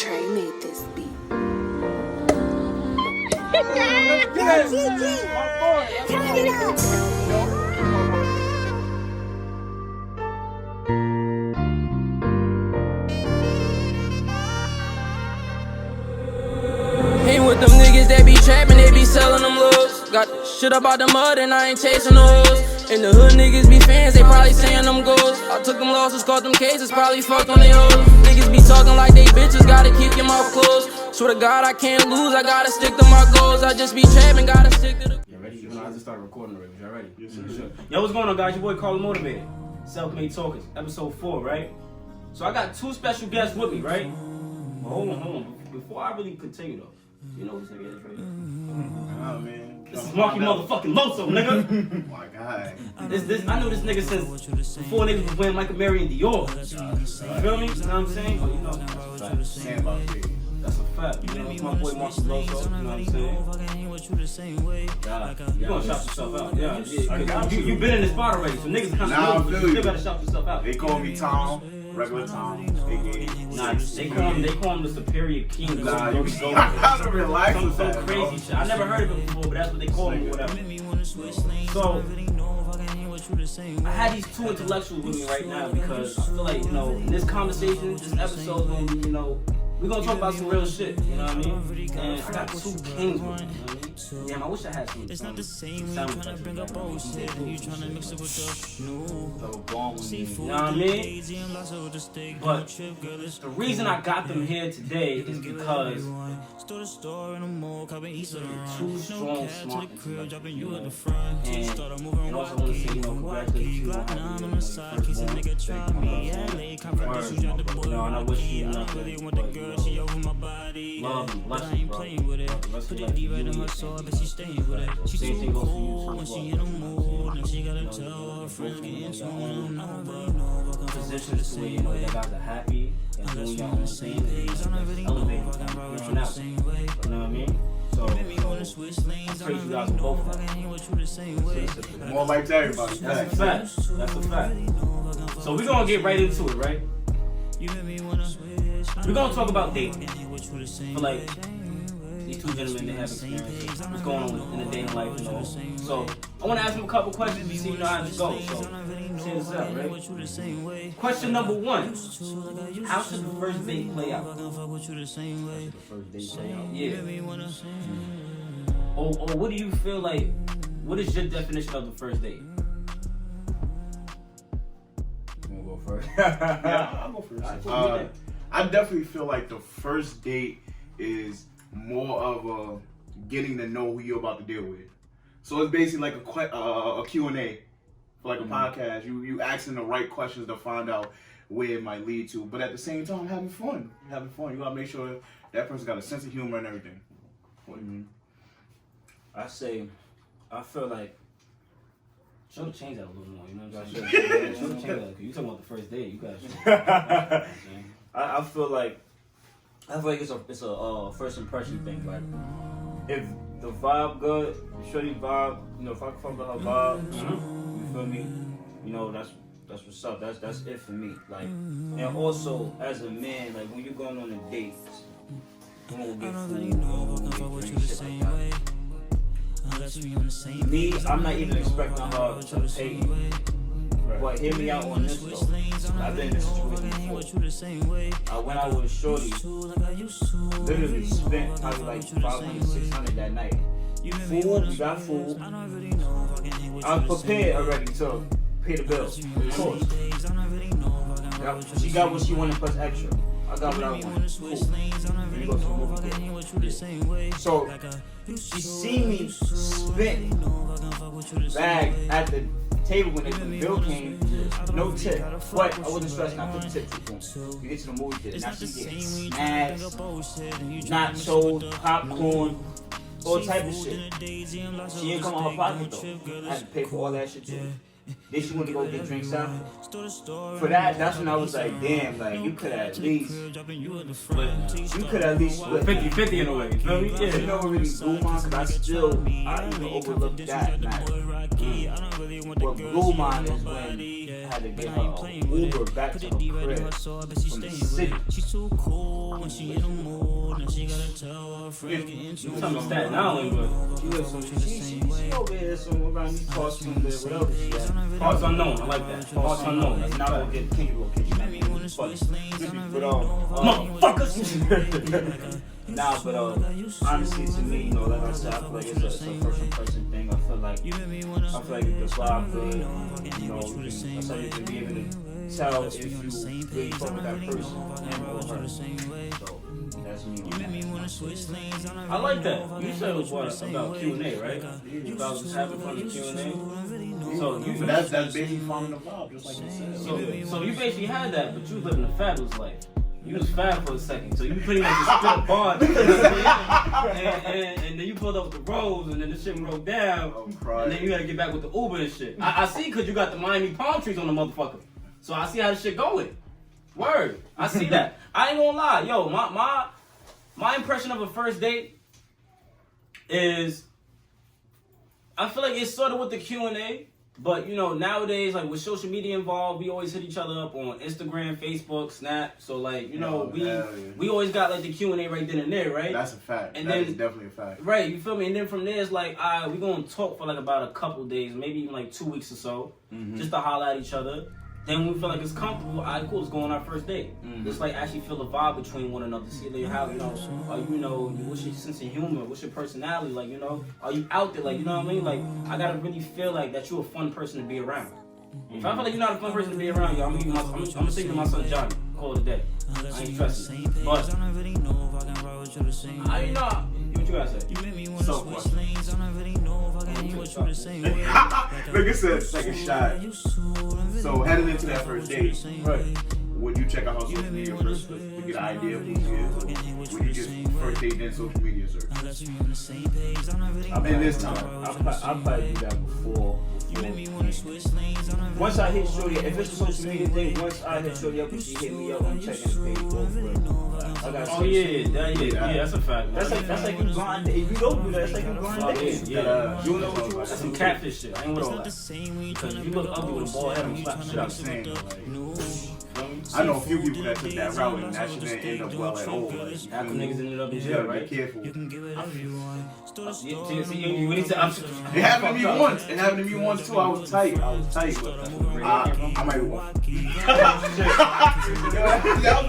Trey made this beat. Hang with them niggas that be trapping, they be selling them lows. Got shit up out the mud and I ain't chasing the hoes. In the hood niggas be fans, they probably saying them goals. I took them losses, caught them cases, probably fucked on they hoes. Niggas be talking like they bitches, gotta keep your mouth closed. Swear to God I can't lose, I gotta stick to my goals. I just be trapping, gotta stick to the... You ready? You know, I just started recording already. Y'all ready? Yes, sir. Yo, what's going on, guys? Your boy Carl Motivated. Self-Made Talkers, episode 4, right? So I got 2 special guests with me, right? Well, hold on. Before I really continue, though, you know who this nigga is, right? Oh, man. This is Markyy motherfucking Loso, nigga. My God. I knew this nigga since before niggas was wearing Michael Mary and Dior. You feel me? You know what I'm saying? But you know, that's a fact. Saying about me. That's a fact. You know, it's my boy Markyy Loso. You know what I'm saying? You gonna shout yourself out? Yeah. You been in the spot already, so niggas kind of know, but you still gotta shout yourself out. They call me Tom, regular Tom. Nah, they call him the Superior King. Nah, you gotta relax with that, some crazy shit. I never heard of it before, but that's what they call him or whatever. So I had these 2 intellectuals with me right now because I feel like, you know, in this conversation, this episode gonna be, you know, we're gonna talk about some real shit, you know what I mean? And I got 2 kings with me, you know what I mean? Damn, I wish I had some. It's not the same when you trying to bring up old shit and you trying to mix it with the new. You know what I mean? But the reason I got them here today is because they're 2 strong, smart intellectuals. And also want to say, you know, congratulations to you on you know, and I wish you nothing but, you know, love and blessings, bro. Put it deep in her soul, but she staying with it. She's so cool when she in the mood. Now she gotta tell her friends get into it. Positions to where, you know, you guys are happy and doing your own thing and elevating from now. You know what I mean? So, I praise you guys for both of them. More like to everybody. That's a fact. That's a fact. So we're gonna get right into it, right? We're gonna talk about dating. For like these 2 gentlemen, they have experience. What's going on in the dating life, you know? So I wanna ask them a couple questions to see, you know, how this goes. So check this out, right? Question number 1. How should the first date play out? Yeah. Or what do you feel like, what is your definition of the first date? You wanna go first? Yeah, I'll go first. I definitely feel like the first date is more of a getting to know who you're about to deal with. So it's basically like a Q&A for like a podcast. You asking the right questions to find out where it might lead to, but at the same time having fun. You gotta make sure that person got a sense of humor and everything. I feel like should have changed that a little more, you know what I'm saying? Should have changed that, because you talking about the first date, you guys. I feel like it's a first impression thing. Like, if the vibe good, the shorty vibe, you know, if I can fuck with her vibe, you feel me? You know, that's what's up. That's it for me. Like, and also as a man, like when you're going on a date, you won't get food, drink, shit like that. Me, I'm not even expecting her to pay me. But hear me out on this though. I've been in this situation before. I went out with a shorty, literally spent probably like 500, 600 that night. Food, we got food. I'm prepared already to pay the bills, of course. She got what she wanted plus extra. I got what I wanted. Cool. We go to the movie. So, she seen me spend bag at the table when the bill came, no tip. But I wasn't stressing out the tip to them. We get to the movie theater. Now she getting snacks, nachos, popcorn, all type of shit. She didn't come on her pocket though. I had to pay for all that shit too. Then she went to go get drinks after. For that's when I was like, damn, like you could at least, but you could at least 50-50 in a way. You feel me? Yeah, you know what really blew mine, because I even overlooked that. What blew mine is when had to get her an Uber back to her crib from the city. She's too cool when she in the mood. Now she gotta tell her friend get You talking about Staten Island, but She over here somewhere around these parts from there, whatever she at. parts unknown. I like that. Parts unknown. That's Not not gonna get kinky, gonna kick you. Funny. But motherfuckers. Nah, but honestly, to me, you know, like I said, I feel like it's a first-person thing. I feel like if the vibe good, you know, that's how you can be able to tell if you really fuck with that person and or her. So that's me. I like that. You said it was what about Q&A, right? You guys was having fun with Q&A. So you That's basically finding the vibe, just like you said. so you basically had that, but you was living a fabulous life. You was fab for a second, so you pretty much just spit a bar, you know what I mean? and then you pulled up with the rolls, and then the shit broke down, and then you had to get back with the Uber and shit. I see, because you got the Miami palm trees on the motherfucker, so I see how the shit going. Word, I see that. I ain't gonna lie, yo, my impression of a first date is, I feel like it's sort of with the Q&A. But, you know, nowadays, like, with social media involved, we always hit each other up on Instagram, Facebook, Snap. So, like, you know, we always got, like, the Q&A right then and there, right? That's a fact. And that then, is definitely a fact. Right, you feel me? And then from there, it's like, all right, we're going to talk for, like, about a couple days, maybe even, like, 2 weeks or so, just to holler at each other. Then when we feel like it's comfortable, all right, cool, let's go on our first date. Just, like, actually feel the vibe between one another. See, like, how, you know, what's your sense of humor? What's your personality? Like, you know, are you out there? Like, you know what I mean? Like, I got to really feel like that you're a fun person to be around. If I feel like you're not a fun person to be around, yo, I'm going to say to my son, Johnny, call it a day. I ain't trusting. But, I, you know, what you gotta say? So Look, it's a second shot. So heading into that first date, Right. would you check out her social media first to get an idea of who she is? Or would you just first date then social media search? In this time, I'll probably do that before. Once I hit Shorty, if it's a social media thing, once I hit Shorty up and she hit me up, I'm checking the page Oh yeah, that's a fact. That's like you blind. If you don't do that, that's like you blind dating. Yeah, You know what you want. that's some catfish shit. I ain't with all that. Because if you look ugly with a bald head, I'm gonna slap the shit out of you. I know a few people that took that route and that shit didn't end up well at all. Like, Half the niggas ended up in you jail, gotta right? be careful. It happened to me once. It happened to me once too. I was tight, but I might want. That was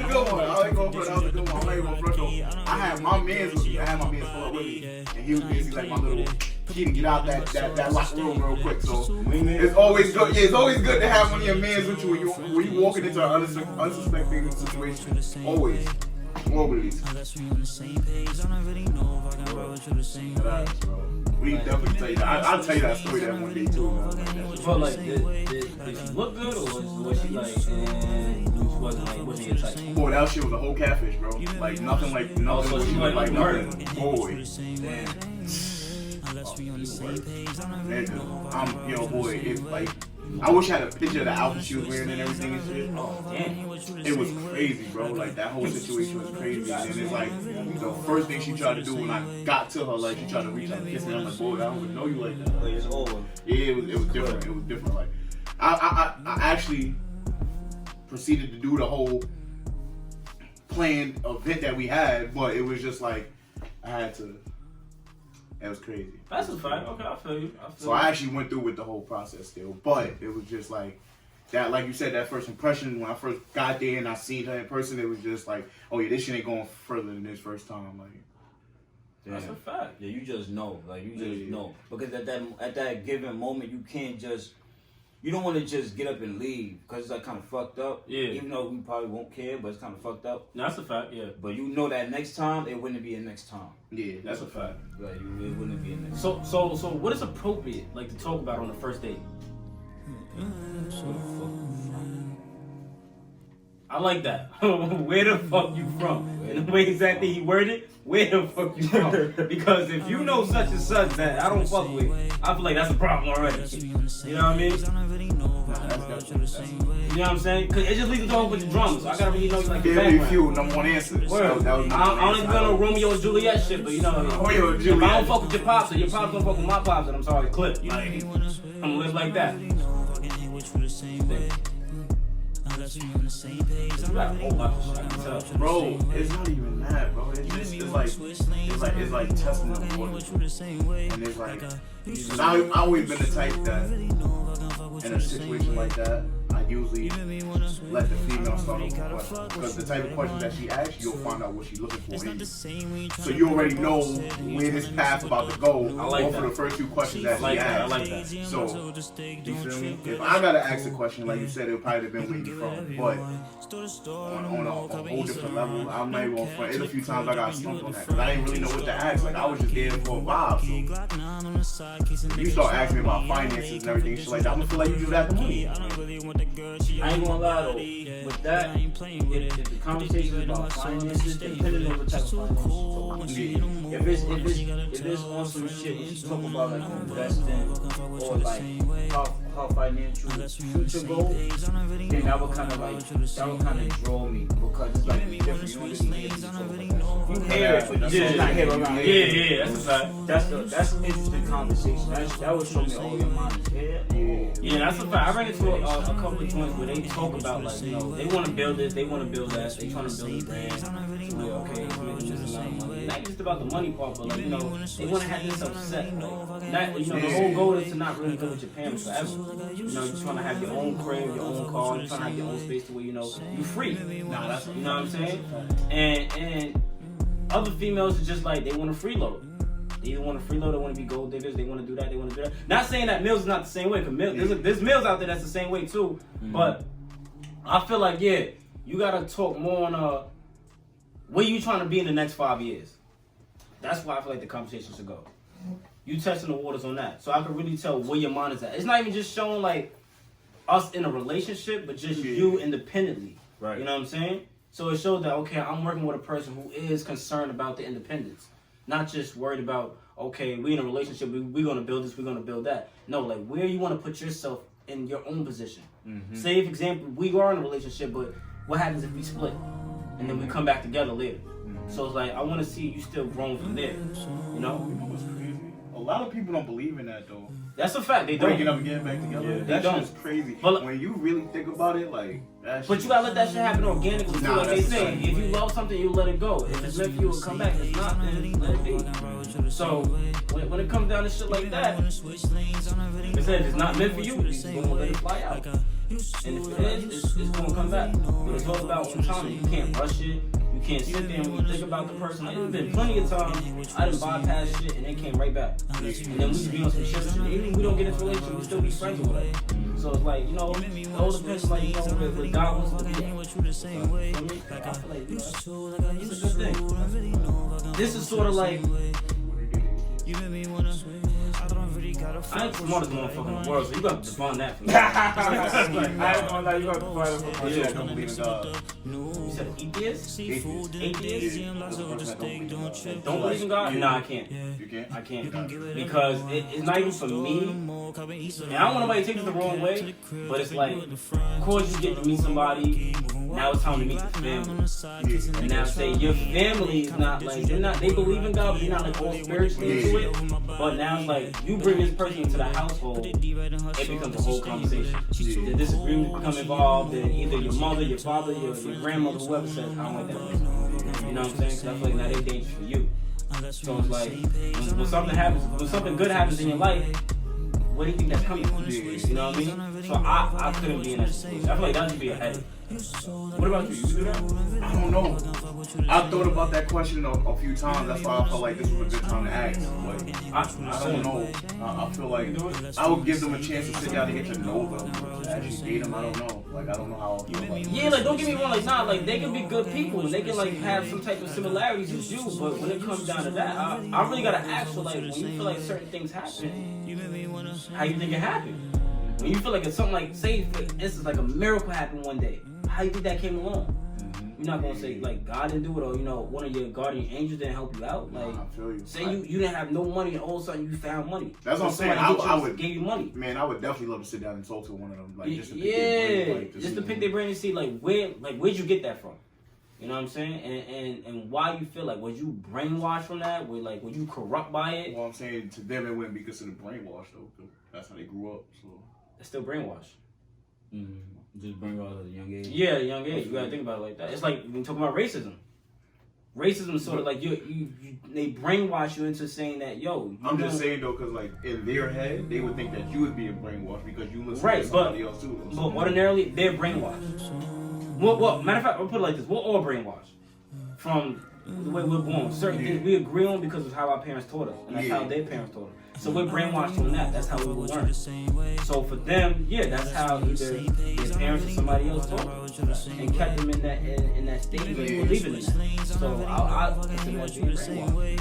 a good one. I ain't going for that. Was a good one. I might want front though. I had my man's with me. I had my man's pull up with me, and he was basically like my little key to get out that locker room real quick. So it's always good. Yeah, it's always good to have one of your mans with you when you walking into an unsuspecting situation. Always. Always. We definitely tell you that. I'll tell you that story that one day too. But like, did she look good or was she like, wasn't your type? Boy, that shit was a whole catfish, bro. Like nothing like nothing. So she like like nothing. Boy, Damn. I'm, yo, boy, it like. I wish I had a picture of the outfit she was wearing and everything and shit. Oh, damn. It was crazy, bro. Like, that whole situation was crazy. And it's like, the first thing she tried to do when I got to her, like, she tried to reach out and kiss me. I'm like, boy, I don't even know you like that. Like, it's over. Yeah, it was different. It was different. Like, I actually proceeded to do the whole planned event that we had, but it was just like, I had to. It was crazy. That's a fact. Okay, I feel you. So I actually went through with the whole process still, but it was just like that. Like you said, that first impression when I first got there and I seen her in person, it was just like, oh yeah, this shit ain't going further than this first time. Like, that's a fact. Yeah, you just know. Like, you just know. Because at that given moment, you can't just. You don't want to just get up and leave because it's like kind of fucked up. Yeah. Even though we probably won't care, but it's kind of fucked up. No, that's a fact. Yeah. But you know that next time it wouldn't be a next time. Yeah, that's a fact. Like, it wouldn't be a next. So what is appropriate like to talk about on the first date? I like that. Where the fuck you from? And the way exactly he worded, where the fuck you from? Because if you know such and such that I don't fuck with, I feel like that's a problem already. You know what I mean? You know what I'm saying? Because it just leads to a whole bunch of drama. So I gotta really know like the background. Few number one answer. Word. I don't even got no Romeo and Juliet shit, but you know, Romeo and if Juliet. I don't fuck with your pops, or your pops don't fuck with my pops, and I'm sorry, clip. Like, I'm gonna live like that. You got a whole lot of shit I can tell. Bro, it's not even that, bro. It's just, it's like testing the water. And it's like, I always been the type that, in a situation like that, I usually let the female start off the question. Because the type of questions that she asks, you'll find out what she's looking for in you. So you already know where this path's about to go for the first two questions that she asks. I like that. So, you feel me? If I gotta ask a question, like you said, it'll probably have been where you from. But on a whole different level, I'm not even gonna front. There's a few times I got stumped on that. Because I didn't really know what to ask. Like, I was just there for a vibe. So, if you start asking me about finances and everything, shit like that, I'm gonna feel like you do that to me. I ain't gonna lie though, with that, if the conversation is about finances, depending on what type of finances. If it's on some shit, when you talk about like investing or like how financial future goals, then that would kind of draw me because it's like different. You don't really hear people talk about that. You hear it, but you not hear around. Yeah, that's a fact. That's an interesting conversation. That would show me, oh, your mind is here. Yeah, that's a fact. I ran into a couple of joints where they talk about like, you know, they want to build this, they want to build that, they trying to build a brand. So like, okay, it's making this amount of money. Not just about the money part, but like, you know, they want to have this upset. Like, not, you know, the whole goal is to not really live with your parents forever. You know, you're trying to have your own crib, your own car, you're trying to have your own space to where, you know, you're free. Nah, that's, you know what I'm saying? And other females are just like, they want to freeload. They either want to freeload, they want to be gold diggers, they want to do that, they want to do that. Not saying that Mills is not the same way, because there's males out there that's the same way too. But I feel like, yeah, you got to talk more on where you trying to be in the next 5 years. That's why I feel like the conversation should go. You testing the waters on that. So I can really tell where your mind is at. It's not even just showing like us in a relationship, but just you independently. Right. You know what I'm saying? So it shows that, okay, I'm working with a person who is concerned about the independence. Not just worried about, okay, we in a relationship, we're going to build this, we're going to build that. No, like where you want to put yourself in your own position. Say, for example, we are in a relationship, but what happens if we split? And then we come back together later. So it's like, I want to see you still growing from there. You know? What's crazy? A lot of people don't believe in that though. That's a fact. They don't. Breaking up and getting back together. Yeah, that shit is crazy. But when you really think about it, like that but you gotta let that shit happen organically. Nah, like they say, if you love something, you let it go. If it's meant for you, it'll come back. If it's not, then let it be. So when it comes down to shit like that, it says if it's not meant for you, you're gonna let it fly out. And if it is, it's gonna come back. But it's all about time. You can't rush it. You can't sit there and really think about the person. Like, there's been plenty of times I done bypass shit and they came right back. And then we just be on some shit. Even if we don't get into a relationship, we still be friends with her. So it's like, you know, it all depends, like, you know, what God wants to do. I feel like, you know, it's a good thing. This is sort of like, I ain't the smartest motherfucker in the world, so you gotta define that for me. I ain't gonna lie, you gotta define it for me. yeah, I don't believe in God. You said atheist? Atheist? Don't believe in God? No, I can't. You can't? I can't. Because it's not even for me. And I don't want nobody to take it the wrong way, but it's like, of course you get to meet somebody, now it's time to meet the family. And now say your family is not like, they believe in God, but you're not like all spiritually into it. But now it's like, you bring this person into the household, it becomes a whole conversation. The disagreements become involved, and either your mother, your father, your grandmother, whoever says, I don't like that person. You know what I'm saying? Because I feel like now they're dangerous for you. So it's like, when something happens, when something good happens in your life, where do you think that's coming from? You know what I mean? So I couldn't be in that situation. I feel like that would be a headache. What about you? You do that? I don't know. I thought about that question a few times. That's why I felt like this was a good time to ask. Like, I don't know. I feel like I would give them a chance to sit down and get to know them. To actually date them, I don't know. Like, I don't know how I'll feel about it. Yeah, like, don't get me wrong. Like, nah, like, they can be good people. And they can, like, have some type of similarities as you. But when it comes down to that, I really got to ask for, like, when you feel like certain things happen, how you think it happened? When you feel like it's something like, say, for instance, like a miracle happened one day, how you think that came along? You're not gonna say like God didn't do it, or you know, one of your guardian angels didn't help you out. Like, I feel you. Say you didn't have no money, and all of a sudden you found money. That's what I'm saying. I would give you money. Man, I would definitely love to sit down and talk to one of them, like just to pick their brain, like, just to pick their brain and see where'd you get that from? You know what I'm saying? And why you feel like, was you brainwashed from that? Were you corrupt by it? Well, I'm saying to them it wouldn't be considered brainwashed though. That's how they grew up. So it's still brainwashed. Just brainwashed at a young age. Yeah, at a young age. You gotta think about it like that. It's like when you talk about racism. Racism is sort of like they brainwash you into saying that, yo. I'm just saying though, because like in their head, they would think that you would be brainwashed because you listen right, to somebody else too. But ordinarily, they're brainwashed. Well, matter of fact, I'll put it like this: we're all brainwashed from the way we're born. Certain things we agree on because of how our parents taught us, and that's how their parents taught us. So we're brainwashed on that. That's how we were learned. So for them, yeah, that's how either their parents or somebody else taught them and kept them in that state of believing in that. So I consider that being brainwashed.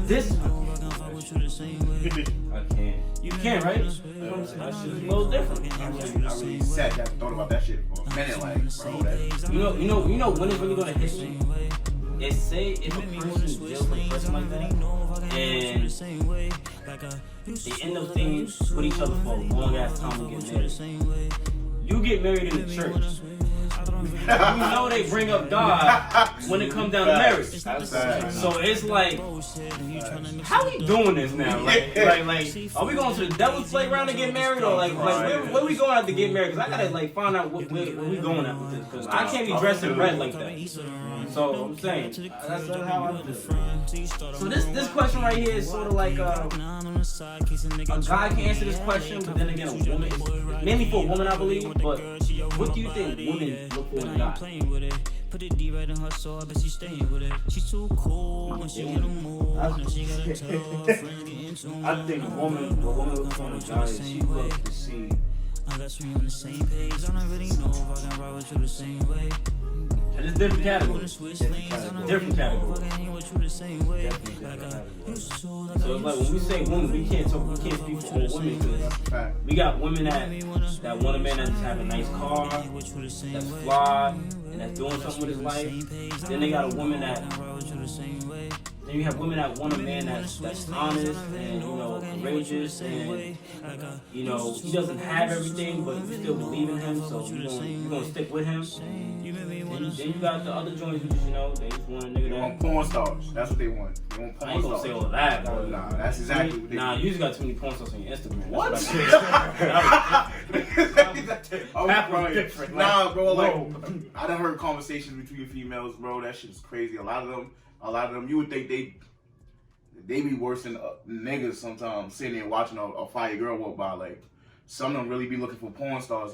This I can't. You can, right? That shit's a little different. I really sat down and thought about that shit for a minute, like, bro. That, you know when it's really gonna hit me. It's say if a person deals with a person like that, and they end up staying with each other for a long ass time to get married. You get married in the church. You know they bring up God when it comes down to marriage. So it's like, how we doing this now? Like, are we going to the devil's playground to get married, or like where we going out to get married? Because I gotta find out where we going at with this. Because I can't be dressed in red like that. So I'm saying that's how I feel. So this question right here is sort of like a guy can answer this question, but then again a woman, mainly for a woman I believe. But what do you think women look for in a guy? Put it deep right in her soul, but she's staying with it. She's too cool when she get a move. And she got a tough friend getting too much. I think a woman looks for a guy is she looks to see. Unless we on the same page, I don't really know if I can ride with you the same way. And it's different categories. Different categories. So it's like when we say women, we can't speak for all women because we got women that want a man that's have a nice car, that's fly, and that's doing something with his life. Then they got a woman that. Then you have women that want a man that's honest and courageous and he doesn't have everything but you still believe in him, so you're gonna stick with him. Then you got the other joints which they just want a nigga that. They want porn stars. That's what they want. They want porn stars. I ain't gonna say all that, bro. Nah, that's exactly what they want. You just got too many porn stars on your Instagram. What? Different. Nah, bro. Like I done heard conversations between females, bro. That shit's crazy. A lot of them, you would think they be worse than niggas sometimes sitting there watching a fire girl walk by. Like some of them really be looking for porn stars.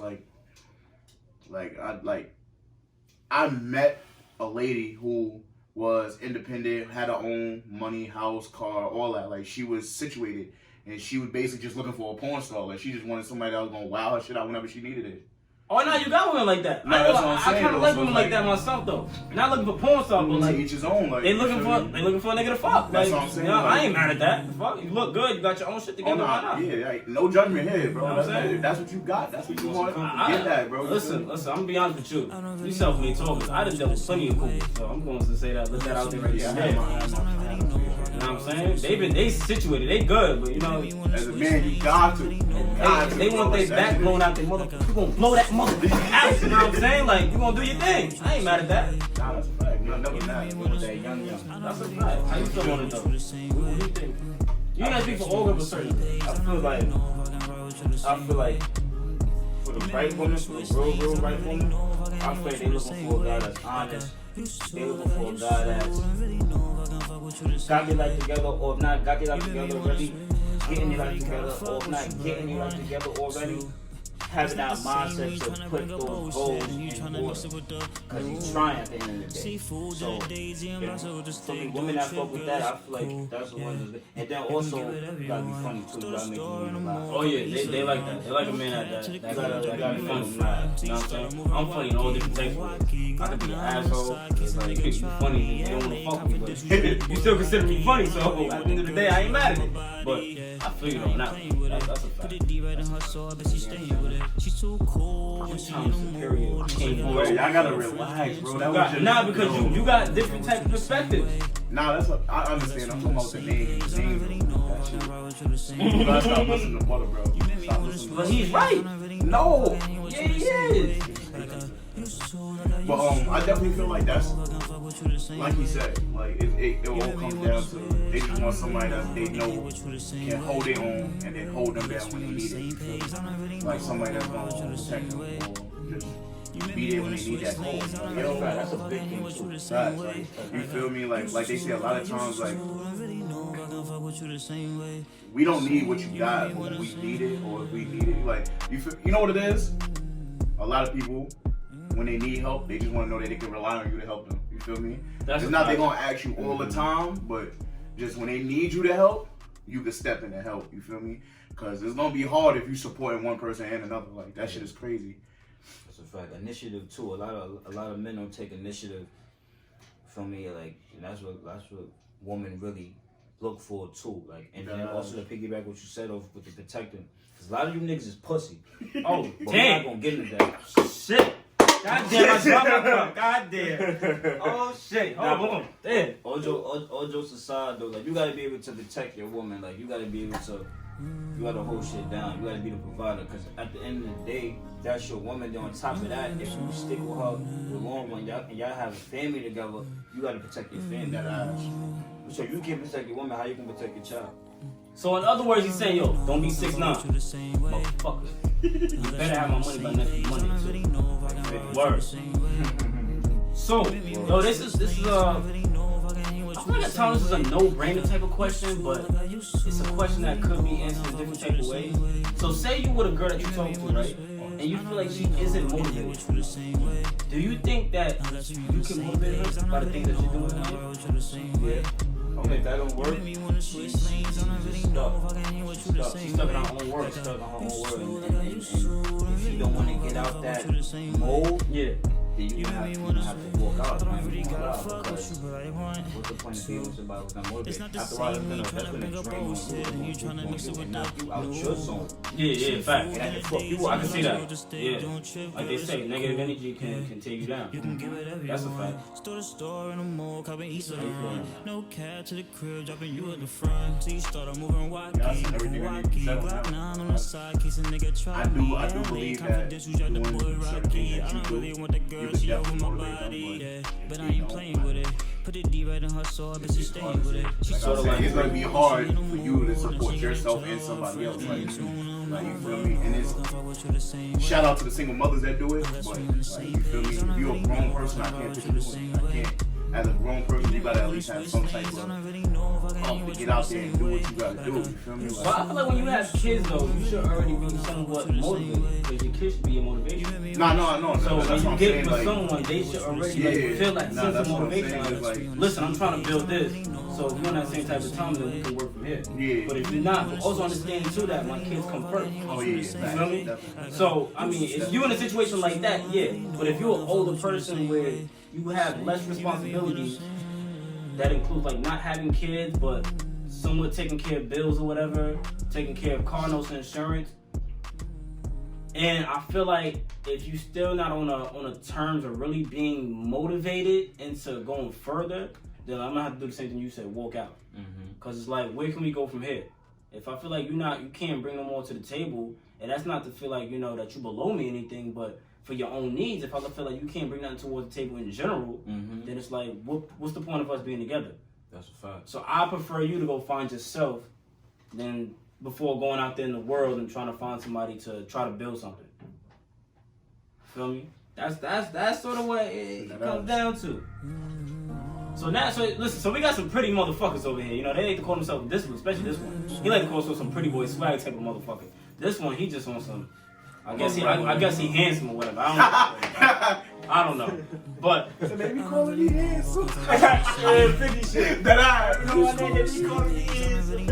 I met a lady who was independent, had her own money, house, car, all that. Like she was situated, and she was basically just looking for a porn star. Like she just wanted somebody that was gonna wow her shit out whenever she needed it. Oh no, you got women like that. No, that's what I'm saying. I kind of like women like that myself though. Not looking for porn stars, but like each his own. Like they looking for a nigga to fuck. That's like, what I'm saying. I ain't mad at that. Fuck, you look good. You got your own shit together. Yeah, no judgment here, bro. You know what I'm saying? That's what you got. That's what you want. Get that, bro. Listen. I'm gonna be honest with you. You self-made talkers. I done dealt with plenty of cool, so I'm going to say that. Let that out there right there. You know what I'm saying? They situated. They good, but as a man, you got to. They want their back blown out their motherfucker. You gonna blow that motherfucker out. You know what I'm saying? Like, you gonna do your thing. I ain't mad at that. Nah, that's a fact. You'll never mad. You want that young. That's a fact. How you feel on it though? What do you think? You gotta speak for all of a certain thing. I feel like for the right woman, for the real right woman, I feel like they looking for a guy that's honest. They looking for a guy that's got their life together, or if not got their life together already, getting their life together, or if not getting their life together already, having that mindset to put those goals in order. Because he's trying at the end of the day. So, for the women that fuck with that, I feel like that's the one that's. And then also, you gotta be funny too. You gotta make the women laugh. Oh yeah, they like that. They like a man that gotta be funny. You know what I'm saying? I'm funny in all different types of ways. I could be an asshole. Like, you funny, they don't wanna fuck with me, but you still consider me funny. So at the end of the day, I ain't mad at it. But I feel you on that. That's a fact. She's too cool. I'm superior. Y'all gotta relax, bro. Nah, because you got different type of perspectives. Nah, that's what I understand. I'm talking about the name. You gotta stop listening to Butter, bro. Stop listening. But he's right. No. Yeah, he is. But I definitely feel like that's like he said, like it all comes down to they just want somebody that they know can hold their own and then hold them down when they need it. Like somebody that's gonna protect them or just be there when they need that hold. Like, yo, That's a big thing too. right, like, you feel me? Like they say a lot of times, like we don't need what you got, but when we need it or if we need it, like you know what it is? A lot of people, when they need help, they just want to know that they can rely on you to help them. You feel me? It's not they gonna ask you all the time, but just when they need you to help, you can step in and help. You feel me? Because it's gonna be hard if you supporting one person and another. Like that shit is crazy. That's a fact. Initiative too. A lot of men don't take initiative. Feel me? Like that's what women really look for too. Like and then also to piggyback what you said off with the protecting. Cause a lot of you niggas is pussy. Oh But damn! we're not gonna get into that. Shit! God damn! I dropped my cup. God damn! Oh shit! Hold on. Damn. All jokes aside though, like you gotta be able to protect your woman. Like you gotta be able to. You gotta hold shit down. You gotta be the provider. Cause at the end of the day, that's your woman. Then on top of that, if you stick with her the long run, y'all have a family together, you gotta protect your family. So you can't protect your woman, how you can protect your child? So in other words, he's saying, yo, don't be 6'9", motherfucker. You better have my money by next Monday too. Word. So, yo, this is I feel like at times this is a no-brainer type of question, but it's a question that could be answered in different type of ways. So say you with a girl that you talk to, right? And you feel like she isn't motivated. Do you think that you can motivate her by the things that you're doing in life? Yeah. Okay, if that don't work, she's stuck. She's stuck in her own world. And if you don't want to get out that mold, Yeah. then you have to walk out. Man. Because what's the point of being with somebody who's not motivated? After a while, that's gonna drain you and knock you out your zone. Yeah, fact. And that can fuck you I out. can see that. Yeah. Like they say, negative energy can tear you down. That's a fact. No cat to the crib, dropping you at the front. So you started moving wide. Everything I need to settle down. On the side, case a nigga try. I do believe that doing certain things that you do, you can definitely motivate them, But I ain't playing with it. Put it deep right in her soul, but she staying with it. She like I'm saying, it's gonna be hard for you to support yourself and somebody else. Like you feel me? And it's shout out to the single mothers that do it. But like you feel me? If you're a grown person, I can't picture doing it. I can't. As a grown person, you gotta at least have some type of to get out there and do what you gotta do. You feel me? But I feel like when you have kids, though, you should already be somewhat motivated because your kids should be your motivation. No. So That's when what you I'm get saying. with Like, someone, they should already feel that sense of motivation. Like, listen, I'm trying to build this. So if you're on that same type of time, then we can work from here. Yeah. But if you're not, but also understand too that my kids come first. oh yeah, You feel me? definitely. So, I mean, if you're in a situation like that, yeah. But if you're an older person where you have less responsibilities, that includes like not having kids, but somewhat taking care of bills or whatever, taking care of car notes and insurance. And I feel like if you still not on a terms of really being motivated into going further, then I'm gonna have to do the same thing you said, walk out. Cause it's like, where can we go from here? If I feel like you can't bring no more to the table, and that's not to feel like, you know, that you below me or anything, but for your own needs, if I feel like you can't bring nothing towards the table in general, then it's like, what's the point of us being together? That's a fact. So I prefer you to go find yourself than before going out there in the world and trying to find somebody to try to build something. Feel me? That's sort of what it comes down to. So listen, so we got some pretty motherfuckers over here. You know, they like to call themselves this one, especially this one. He like to call himself some pretty boy swag type of motherfucker. This one, he just on some. I guess he handsome or whatever. I don't know. But So they be calling me handsome. yeah, 50 shit. That I. You know what I mean? They be calling me handsome.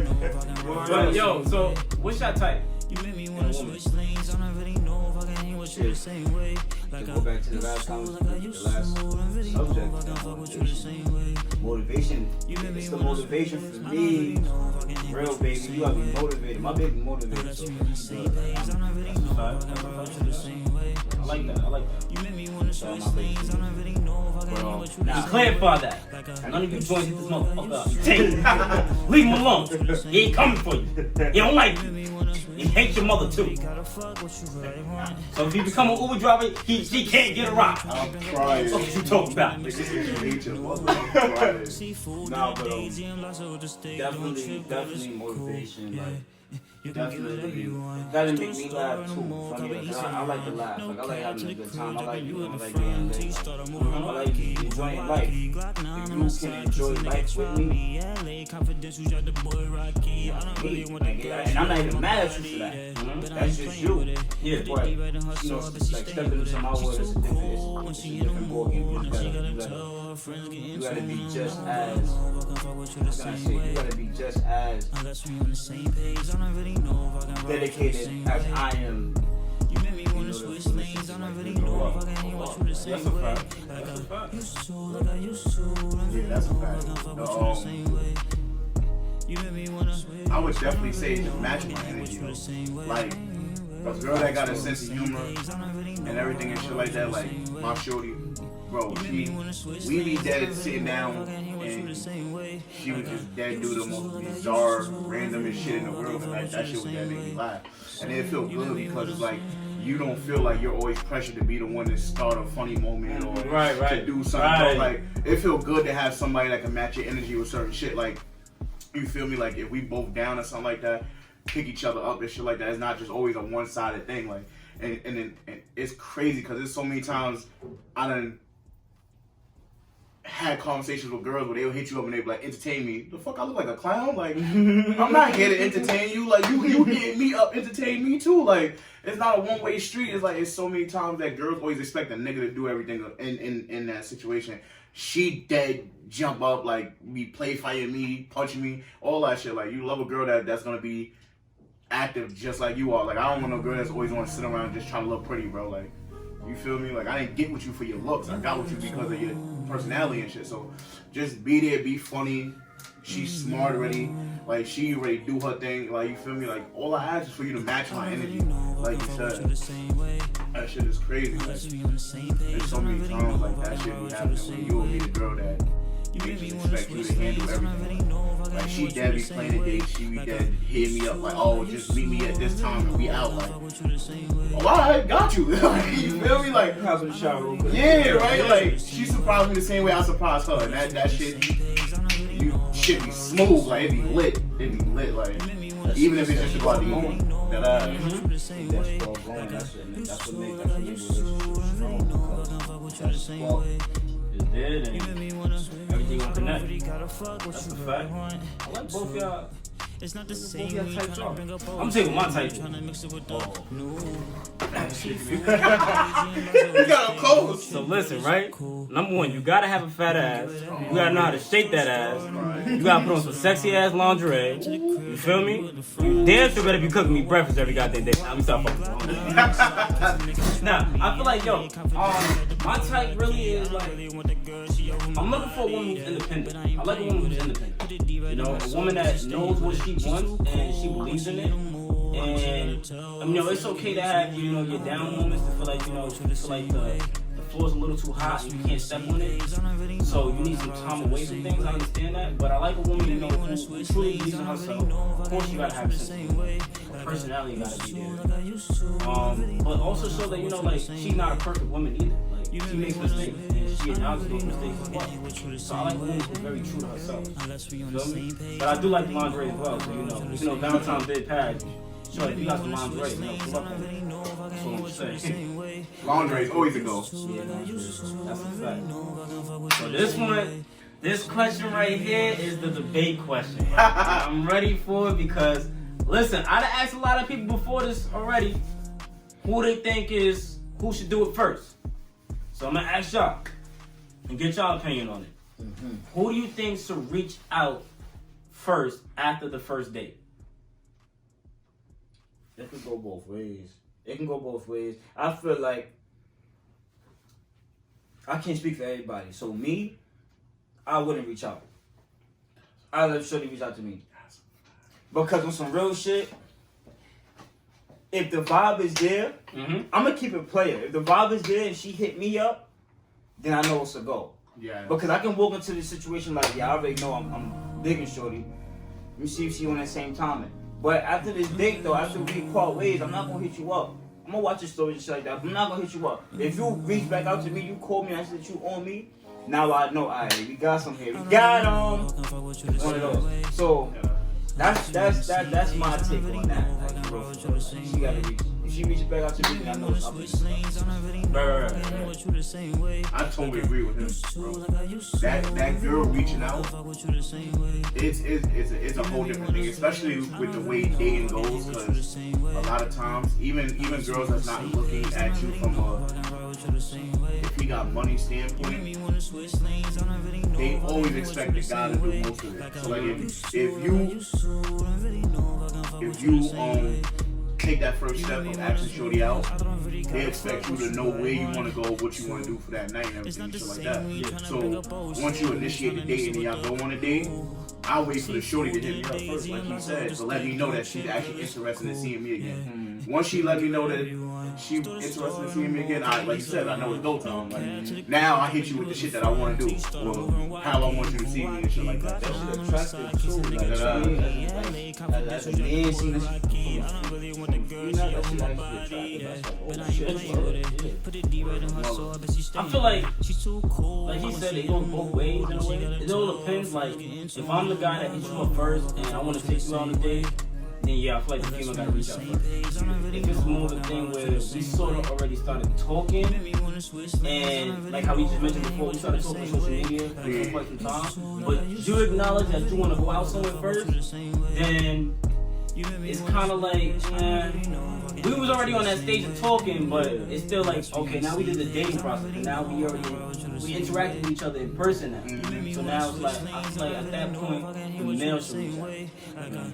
But yo, so what's your type? You made me wanna switch lanes. I don't really know if I can hear what you the same way. Like To go back to the last conversation, the last subject, motivation. It's the motivation for me. Real baby, you gotta be motivated. My baby motivated. So I like that. You made me wanna switch lanes. I don't really know if I can hear what you Now clarify that. have None of you joints hit this motherfucker up. Leave him alone. He ain't coming for you. He don't like you. He hates your mother too. So if he become an Uber driver, she can't get a ride. I'm crying. What you talking about? Niggas if you hate your mother, I'm crying. Nah, but definitely motivation. Like, definitely, that'll make me laugh too. Funny, like, I like to laugh. Like, I like having a good time. I like being late. I like enjoying life. If you can enjoy life with me, and I'm not even mad at you for that. That's just you. Yeah, but you know, like stepping into my world is a different ballgame. You gotta be just as. You gotta be just as dedicated as I am. That's a fact. Yeah, that's a fact. I would definitely say just matching my energy. Like, a girl that got a sense of humor and everything and shit like that, like my shorty, bro, we be dead sitting down and she would just dead do the most bizarre, randomest shit in the world, and that shit would dead make me laugh. And it feel good because it's like, you don't feel like you're always pressured to be the one to start a funny moment or to do something. Right. Like, it feel good to have somebody that can match your energy with certain shit. Like, you feel me? Like, if we both down or something like that, pick each other up and shit like that. It's not just always a one-sided thing. Like, and it's crazy because there's so many times I done had conversations with girls where they'll hit you up and they be like, entertain me. The fuck, I look like a clown? Like, I'm not here to entertain you. Like, you get me up, entertain me too. Like, it's not a one-way street. It's like, it's so many times that girls always expect a nigga to do everything in that situation. She dead jump up, like, be play fighting me, punching me, all that shit. Like, you love a girl that's gonna be active just like you are. Like, I don't want no girl that's always gonna sit around just trying to look pretty, bro. Like, you feel me? Like, I didn't get with you for your looks. I got with you because of your personality and shit. So, just be there, be funny. She's smart already. Like, she already do her thing. Like, you feel me? Like, all I ask is for you to match my energy. Like you said. That shit is crazy. Like, there's so many times like that shit be happening when you will be the girl that makes you expect you to handle everything. Like, she dead be playing a date. She be dead hit me up like, oh, just meet me at this time and we out. Like, oh, I got you. Like, you feel me? Like, yeah, right? Like, she surprised me the same way I surprised her. And that shit, shit be smooth. Like, it be lit. It be lit. Like, even if it's just about the moment. That's what makes strong. It's dead and everything will connect. That's a fact. I like both y'all. It's not the same. I'm taking my type. You got a cold. So listen, right? Number one, you gotta have a fat ass. You gotta know how to shake that ass. You gotta put on some sexy ass lingerie. You feel me? You damn sure better be cooking me breakfast every goddamn day. I'm stop fucking. Nah, I feel like my type really is like, I'm looking for a woman who's independent. I like a woman who's independent. You know, a woman that knows what she wants and she believes in it. And you know, it's okay to have, you know, your down moments to feel like, you know, the floor's a little too hot and you can't step on it. So you need some time away from things. I understand that, but I like a woman, you know, who truly believes in herself. Of course, you gotta have a sense of humor. Her personality gotta be there. But also show that, you know, like, she's not a perfect woman either. Like, she makes mistakes. She acknowledges those mistakes as well. So I like a woman who's very true to herself. You feel me? But I do like the lingerie as well. So, you know, Valentine's Day passed. So if you got some lingerie, you know, pull up on it. That's what I'm saying. Lingerie is always a go. Yeah, that's a fact. So this question right here is the debate question. I'm ready for it because, listen, I done asked a lot of people before this already who they think who should do it first. So I'm gonna ask y'all and get y'all opinion on it. Mm-hmm. Who do you think should reach out first after the first date? It could go both ways. I feel like I can't speak for everybody. So me, I wouldn't reach out. I let Shorty reach out to me. Because on some real shit, if the vibe is there, I'm going to keep it player. If the vibe is there and she hit me up, then I know it's a go. Yeah. Because I can walk into the situation like, yeah, I already know I'm digging shorty. Let me see if she on that same timing. But after this date though, after we part ways, I'm not gonna hit you up. I'm gonna watch your stories and shit like that, but I'm not gonna hit you up. If you reach back out to me, you call me and I said that you on me, now I know, alright, we got some here. We got one of those. So that's my take on that. Like, bro, she gotta reach. If she reaches back out to me, I know it's up. I totally agree with him, bro. That girl reaching out, it's a whole different thing, especially with the way dating goes. Because a lot of times, even girls that's not looking at you from a if he got money standpoint, they always expect the guy to do most of it. So like if you take that first step of actually shorty out, they expect you to know where you want to go, what you want to do for that night and everything, shit like that. Yeah. So once you initiate the date and then y'all go on a date, I wait for the shorty to hit me up first, like he said, to let me know that she's actually interested in seeing me again. Once she let me know that she's interested in seeing me again, like you said, I know it's go time. Like, now I hit you with the shit that I want to do, or how I want you to see me and shit like that. That shit attractive too. Like, as a man, seeing this, I feel like he said, it goes both ways in a way. It all depends. Like, if I'm the guy that hits you up first and I want to take you on a date, then yeah, I feel like the female gotta reach out first. If it's more of a thing where we sort of already started talking, and like how we just mentioned before, we started talking on social media for quite some time, but you acknowledge that you want to go out somewhere first, then it's kind of like, we was already on that stage of talking, but it's still like, okay, now we did the dating process, and now we interacted with each other in person now. So now it's like, I feel like at that point, the male should reach out.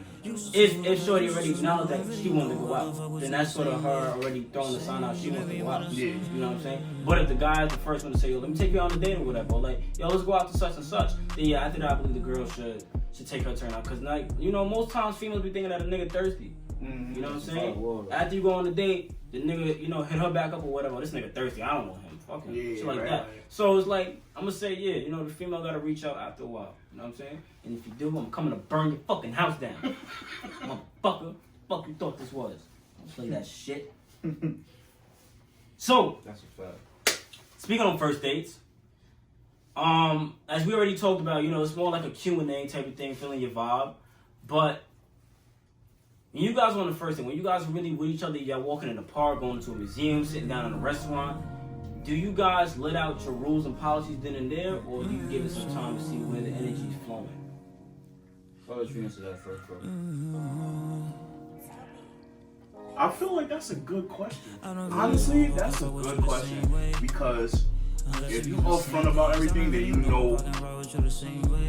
If shorty already acknowledged that she wanted to go out, then that's sort of her already throwing the sign out she wants to go out. Yeah. You know what I'm saying? But if the guy is the first one to say, yo, let me take you on a date or whatever, or like, yo, let's go out to such and such, then yeah, after that, I believe the girl should take her turn out. Because, like, you know, most times females be thinking that a nigga thirsty. You know what I'm saying? After you go on a date, the nigga, you know, hit her back up or whatever. This nigga thirsty. I don't want him. Fuck him. Yeah, shit like that. Right. So it's like, I'm gonna say, yeah, you know, the female gotta reach out after a while. You know what I'm saying? And if you do, I'm coming to burn your fucking house down. Motherfucker. Fuck you thought this was. Don't play that shit. So, that's a fact. Speaking on first dates, as we already talked about, you know, it's more like a Q&A type of thing, feeling your vibe. But when you guys on the first date, when you guys are really with each other, y'all walking in the park, going to a museum, sitting down in a restaurant, do you guys let out your rules and policies then and there, or do you give it some time to see where the energy is flowing? I'll let you answer that first, bro. I feel like that's a good question. Honestly, that's a good question, because if you upfront about everything, then you know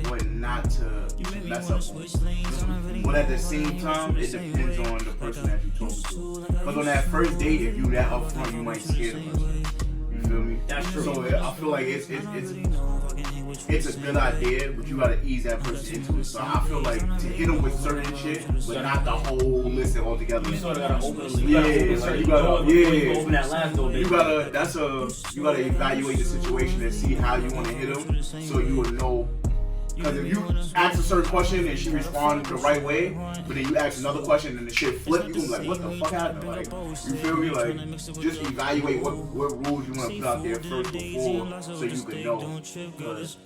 what not to mess up on. But at the same time, it depends on the person that you're talking to. Because on that first date, if you that upfront, you might scare the person. You feel me? That's true. So I feel like it's a good idea, but you gotta ease that person into it. So I feel like to hit them with certain shit, but not the whole list altogether. You sort of gotta open them. You gotta open that last door. You gotta evaluate the situation and see how you want to hit them, so you will know. Because if you ask a certain question and she responds the right way, but then you ask another question and the shit flip, you gonna be like, what the fuck happened? Like, you feel me? Like, just evaluate what rules you want to put out there first before, so you can know. Because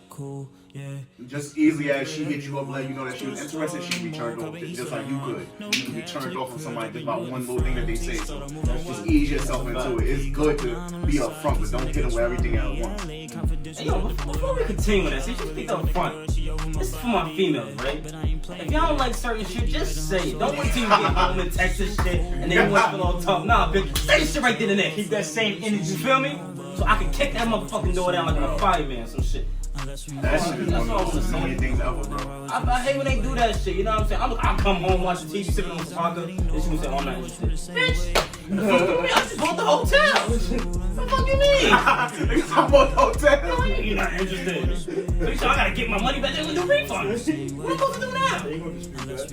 just easily as she hit you up, let you know that she was interested, she can be turned off, just like you could. You can be turned off from somebody just about one little thing that they say. So just ease yourself into it. It's good to be upfront, but don't hit them with everything at once. Hey, yo, before we continue with that, see, just speak up front. This is for my females, right? If y'all don't like certain shit, just say it. Don't wait till you get home and text this shit and then you want to feel all tough. Nah, bitch, say this shit right then and there. Keep that same energy, you feel me? So I can kick that motherfucking door down like a fireman, some shit. That shit is one of the funniest things ever, bro. I hate when they do that shit, you know what I'm saying? I come home, watch the TV, sipping on some vodka, and she gonna say, oh, I'm not interested. Bitch! I just bought the hotel! What the fuck you mean? I bought the hotel! You're not interested. So I gotta get my money back, they're gonna do refunds. What am I supposed to do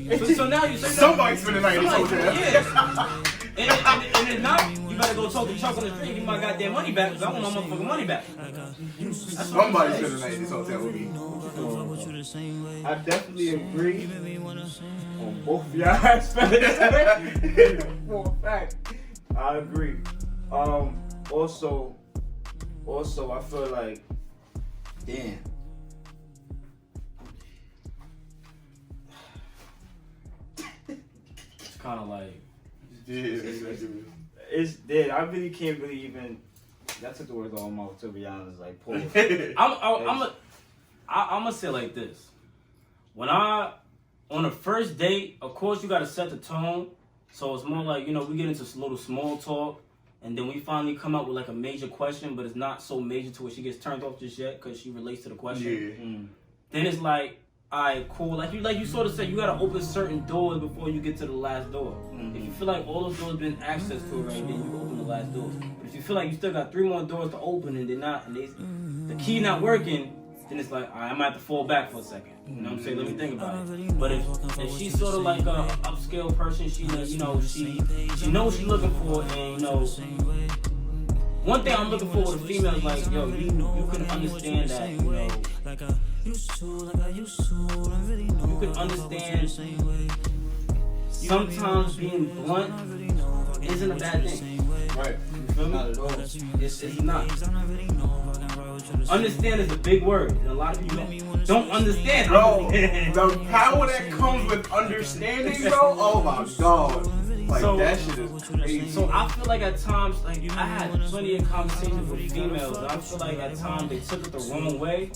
now? So now you say somebody's spending the night in this hotel. Yeah. And if not, you better go talk to Chuck on the street. Give me my goddamn money back, because I want my motherfucking money back. Somebody should have made this hotel with me. I definitely agree on both of y'all aspects. For a fact, I agree. Also, I feel like, damn. It's kind of like, It's dead. I really can't really even. That took the words out of my mouth, to be honest. Like, pull. I'm gonna say like this. When on the first date, of course you gotta set the tone. So it's more like, we get into a little small talk, and then we finally come up with like a major question, but it's not so major to where she gets turned off just yet because she relates to the question. Yeah. Then it's like, alright, cool. Like you sort of said, you gotta open certain doors before you get to the last door. If you feel like all those doors been access to right, then you open the last door. But if you feel like you still got 3 more doors to open and they're not, and the key not working, then it's like, alright, I might have to fall back for a second. You know what I'm saying? Let me think about it. But if she's sort of like a upscale person, she knows what she's looking for, and one thing I'm looking for with a female is like, yo, you can understand that, you can understand sometimes being blunt isn't a bad thing. Right. You feel me? Not at all. It's not. Understand is a big word, and a lot of people don't understand. Bro, the power that comes with understanding, bro, oh my god. Like, that shit is crazy. So I feel like at times, like, I had plenty of conversations with females, and I feel like at times they took it the wrong way.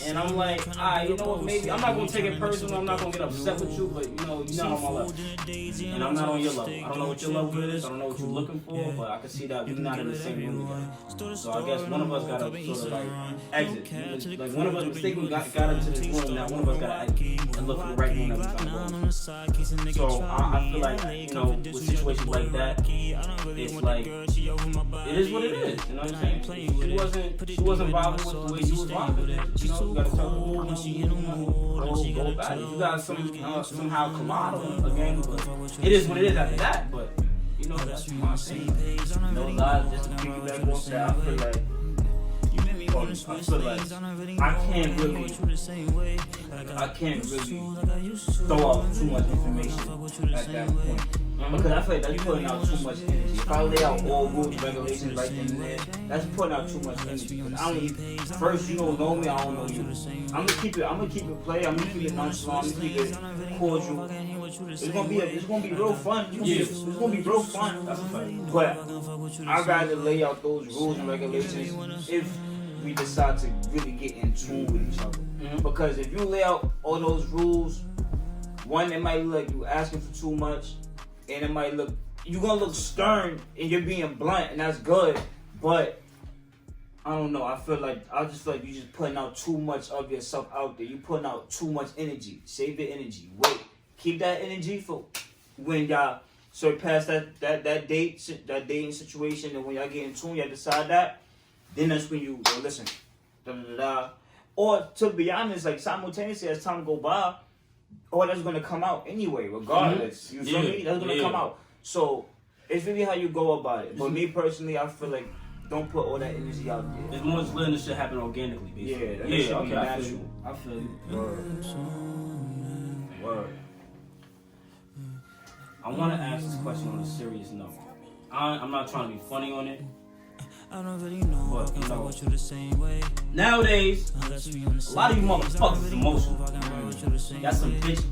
And I'm like, you know what, maybe I'm not gonna take it personal, I'm not gonna get upset with you, but you know how my level. And I'm not on your level. I don't know what your level is, I don't know what you're looking for, but I can see that we're not in the same room together. So I guess one of us gotta sort of like exit. Like one of us mistakenly got into this room, now one of us gotta exit and look for the right one that we're trying to go. So I feel like, with situations like that, it's like, it is what it is, you know what I'm saying? She wasn't vibing with the way you was vibing. You gotta tell her, go about it. You gotta somehow collide again, but it is what it is after that, but, that's my thing. No lie, just to piggyback off that, I feel like I can't really throw out too much information at that point. Because I feel like that's putting out too much energy. If I lay out all rules and regulations right then and there, that's putting out too much energy. Because first, you don't know me, I don't know you. I'm gonna keep it play, I'm gonna keep it nonchalant, I'm gonna keep it cordial. It's gonna be real fun. It's gonna be real fun. That's a fact. But I'd rather lay out those rules and regulations if we decide to really get in tune with each other. Because if you lay out all those rules, one, it might look like you asking for too much, and it might look, you're gonna look stern and you're being blunt, and that's good, but I don't know, I just feel like you're just putting out too much of yourself out there. You're putting out too much energy. Save your energy. Wait. Keep that energy for when y'all surpass that dating situation, and when y'all get in tune, y'all decide that, then that's when you listen. Or to be honest, like simultaneously as time go by, all that's gonna come out anyway, regardless. You feel me? That's gonna come out. So it's really how you go about it. But me personally, I feel like don't put all that energy out there. It's more just letting this shit happen organically, basically. Yeah, okay, natural. I feel you. Word. I want to ask this question on a serious note. I'm not trying to be funny on it. But, nowadays, a lot of you motherfuckers is emotional. Got some bitch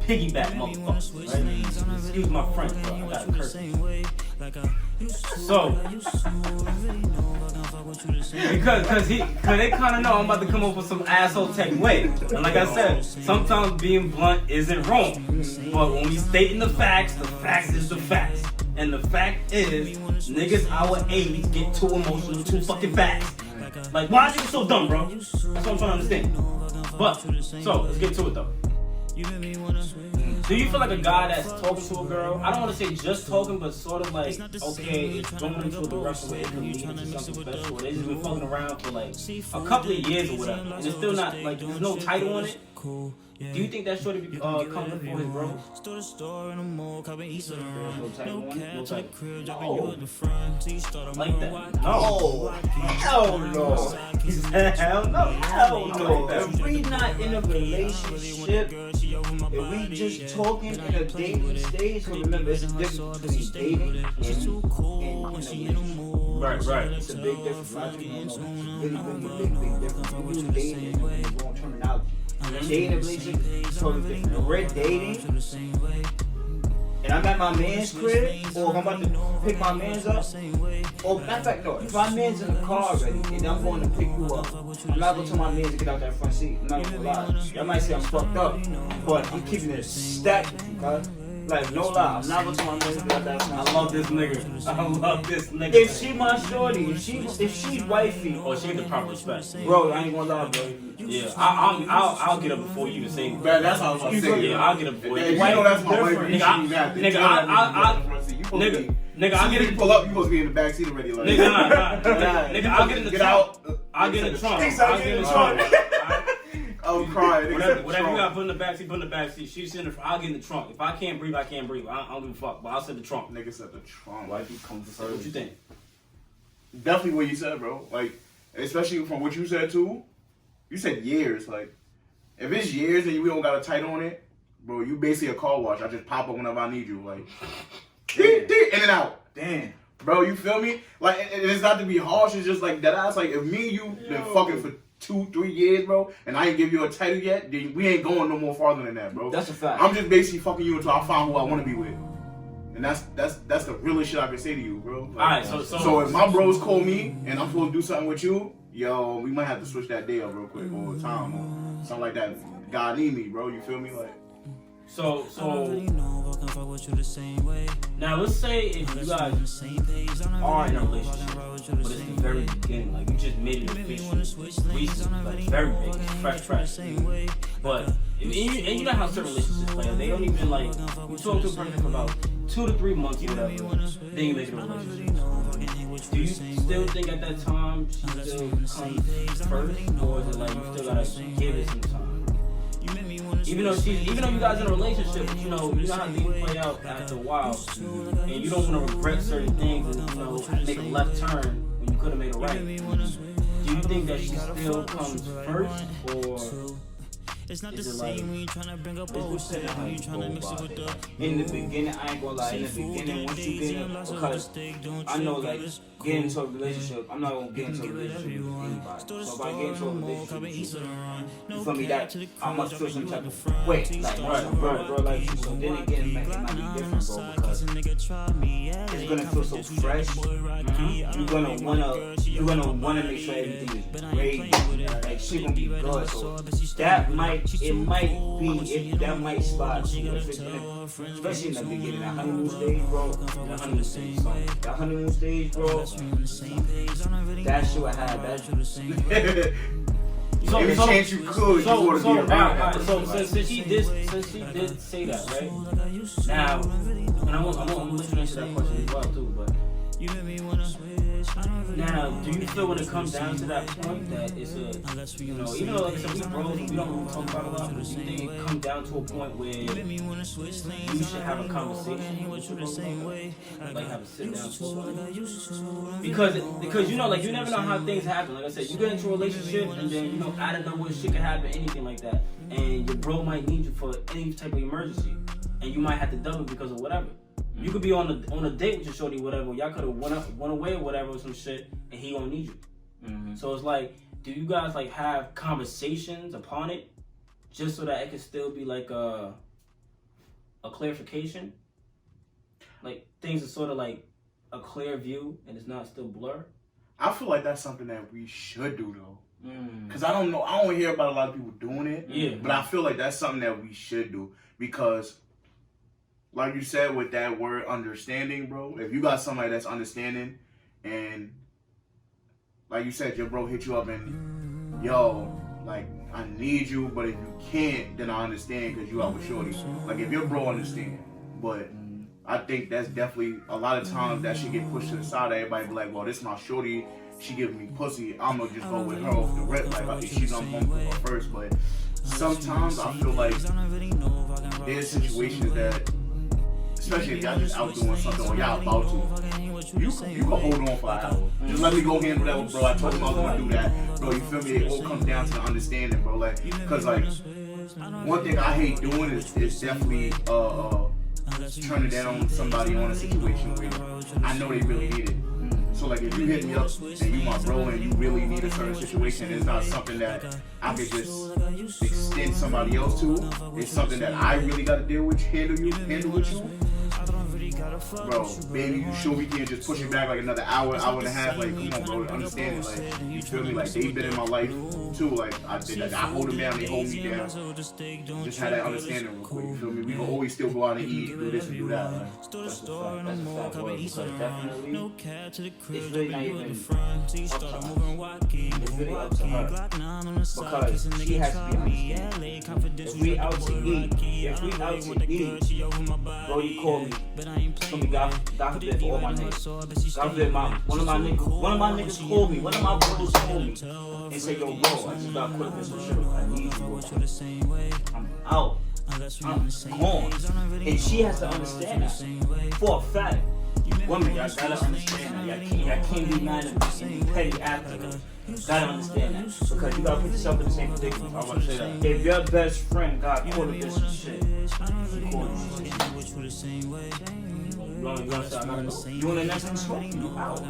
piggyback motherfuckers, right? Excuse my French, but I got a curse. So, because they kind of know I'm about to come up with some asshole tech way. And like I said, sometimes being blunt isn't wrong. But when we stating the facts is the facts. And the fact is, niggas our age get too emotional too fucking fast. Like, why are you so dumb, bro? That's what I'm trying to understand. But, so, let's get to it though. Do you feel like a guy that's talking to a girl, I don't want to say just talking, but sort of like, okay, it's going into a direction where it could lead into something special, or they just been fucking around for like a couple of years or whatever, and it's still not, like, there's no title on it, cool. Yeah. Do you think that shorty be coming for his bros? Store to store in the mall, copping east of the run. No type No one? cap No to the type. crib, No. dropping you at the front. Till you start a Like that. No. Hell no. Hell no. Hell no. If we not in a relationship, if we just talking in a dating stage, so remember it's a difference between dating and a relationship. Right. It's a big difference. A lot of people don't know. It's really big difference. When you dating, it's the wrong terminology. Dating and relationship is totally different. If we're dating, and I'm at my man's crib, or if I'm about to pick my man's up, or matter of fact, no, if my man's in the car already, and I'm going to pick you up, I'm not going to tell my man to get out that front seat. I'm not going to lie. Y'all might say I'm fucked up, but I'm keeping it stacked with you, guys. Like, no lie, I'm not going to tell my man to get out that front seat. I love this nigga. I love this nigga. If she my shorty, if she's wifey, Oh, she get the proper respect. bro, I ain't gonna lie, bro. Yeah, I'll get up before you even say. Man, that's how I was about to say. Yeah, I'll get up before If you. you know that's my wife, Different. you shouldn't even have to tell that nigga in the front seat. You supposed to be- Nigga, I'll get you it. pull up, you supposed to be in the back seat already. Like, Nigga, nigga, I'll get in the Get trunk. out. I'll get in the trunk. He said, I'll get in the trunk. I'm crying. Whatever you got, put in the backseat, put in the backseat. She's in the front. I'll get in the trunk. If I can't breathe, I can't breathe. I don't give a fuck. But I'll sit in the trunk. Nigga said the trunk. Wifey comes So what you think? Definitely what you said, bro. Like, especially from what you said too. You said years. Like, if it's years and we don't got a tight on it, bro, you basically a car wash. I just pop up whenever I need you. Like, in and out. Damn. Bro, you feel me? Like, and it's not to be harsh. It's just like that. Ass. Like, if me and you been fucking for 2-3 years, bro, and I ain't give you a title yet, then we ain't going no more farther than that, bro. That's a fact. I'm just basically fucking you until I find who I want to be with. And that's the realest shit I can say to you, bro. Like, Alright, so if my bros call me and I'm supposed to do something with you, yo, we might have to switch that day up real quick or time or something like that. God need me, bro. You feel me? Like, So now let's say if you guys are in a relationship, but it's the very beginning, like you just made it official recently, like very big, fresh. But and you know how certain relationships play, they don't even like you talk to a person for about 2 to 3 months or whatever, then you make it a relationship. Do you still think at that time she still comes first, or is it like you still gotta give it some time? Even though you guys in a relationship, but you know how things play out after a while, and you don't want to regret certain things and make a left turn when you could have made a right. Do you think that she still comes first, or it's not the is it same like when you tryna bring up old shit, when you tryna mix it with the In the beginning, I ain't gonna lie. In the beginning, once you get in, because I know, like, getting into a relationship, I'm not gonna get into a relationship with anybody. So if I get into a relationship with you feel me, that I must feel some type of weight, like, bro, like you. So then again, it might be different, bro, because it's gonna feel so fresh. You're gonna wanna make sure everything is great, like shit gonna be good. So that might spot you, especially in the beginning, that honeymoon stage, bro. That honeymoon stage, bro. That shit I had. any chance you could, you want to be around. Alright, so since she did say that, right? Now, and I'm listening to that question as well too, but now, do you feel when it comes down to that point that it's a, even though like I said, we bros, we don't really talk about a lot, but do you think it comes down to a point where you should have a conversation with your bro, like have a sit down talk? Because like you never know how things happen. Like I said, you get into a relationship and then out of nowhere shit can happen, anything like that, and your bro might need you for any type of emergency, and you might have to double because of whatever. You could be on a date with your shorty, whatever. Y'all could have went away or whatever, or some shit, and he gonna need you. Mm-hmm. So it's like, do you guys like have conversations upon it, just so that it can still be like a clarification, like things are sort of like a clear view and it's not still blur? I feel like that's something that we should do though, because I don't hear about a lot of people doing it. Yeah, but I feel like that's something that we should do because. Like you said with that word understanding, bro, if you got somebody that's understanding and like you said, your bro hit you up and yo, like I need you, but if you can't, then I understand because you out with shorty. Like if your bro understand, but I think that's definitely a lot of times that should get pushed to the side. Everybody be like, well, this is my shorty she giving me pussy, I'm gonna just go with her off the rip. Like she's I'm going to her first. But sometimes I feel like there's situations that, especially if y'all just out doing something or y'all about to, you can hold on for an hour. Just let me go handle that, bro. I told him I was gonna do that, bro. You feel me? It all comes down to the understanding, bro. Like, cause like one thing I hate doing is definitely turning down somebody on a situation where I know they really need it. So like if you hit me up and you my bro and you really need a certain situation, it's not something that I could just extend somebody else to. It's something that I really gotta deal with, handle with you. Bro, baby, you sure we can't just push it back like another hour and a half? Like, come on, bro, understand it. Like, you feel me? Like, they've been in my life too. Like, I hold them down, they hold me down. Just have that understanding real quick. You feel me? We can always still go out and eat, do this and do that. Like, that's a fact word. Because definitely, it's really not even up to us. It's really up to her. Because she has to be understanding. If we out to eat, bro, you call me. It's gonna be God forbid for all my niggas. God forbid one of my niggas called me, one of my brothers called me and said, yo, bro, I just got quit this shit. I need you, bro. I'm out. I'm gone. And she has to understand that. For a fact. Women, y'all gotta understand that. Y'all can't be mad at me petty after. Gotta understand that. Because you gotta put yourself in the same predicament. I want to say that. If your best friend got caught up in some shit, she called you. You want the next thing smoke? You out.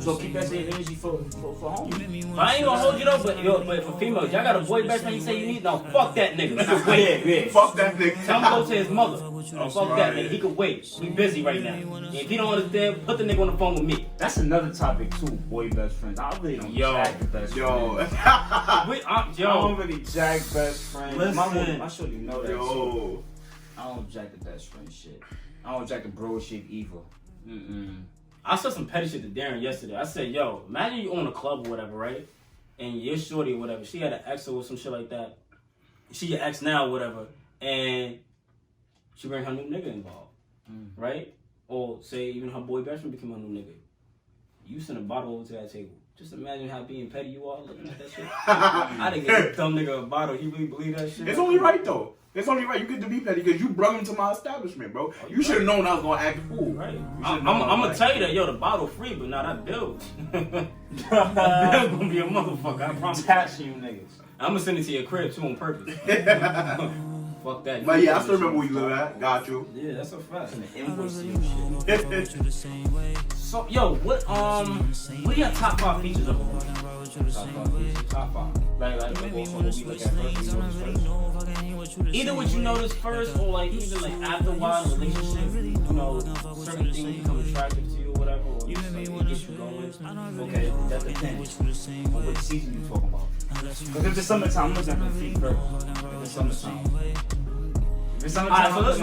So keep that same energy for home. But I ain't gonna hold you though, but for females, y'all got a boy best friend you say you need? No, fuck that nigga. Wait. Fuck that nigga. Tell him to go to his mother. Fuck that nigga. He could wait. We busy right now. And if he don't understand, put the nigga on the phone with me. That's another topic too, boy best friends. I really don't jack the best friend. I don't really jack best friends. Listen. I should know that too. I don't jack the best friend shit. I don't jack the bro shit either. I said some petty shit to Darren yesterday. I said, yo, imagine you own a club or whatever, right? And your shorty or whatever, she had an ex or some shit like that. She your ex now or whatever. And she bring her new nigga involved, right? Or say even her boy best friend became her new nigga. You send a bottle over to that table. Just imagine how being petty you are looking at that shit. I didn't get a dumb nigga a bottle. He really believe that shit? It's only right though. It's only right. You get to be petty because you brought him to my establishment, bro. You should have known I was gonna act a fool. Right. I'm gonna tell you that, yo, the bottle free, but now that bill. That bill gonna be a motherfucker. I promise. Attaching you niggas. I'm gonna send it to your crib too on purpose. Fuck that. But yeah, I still remember where you live at. Got you. Yeah, that's a fact. An invoice to your shit. So, yo, what are your top 5 features of a woman? Top 5. Like also what we look at first. Either what you notice first, or like even like after a while in a relationship, you know, certain things become attractive to you or whatever, or just like it gets you going. Okay, that depends on what season you talking about. Because if it's summertime, I'm looking at the feet first. If it's summertime. Alright, so let's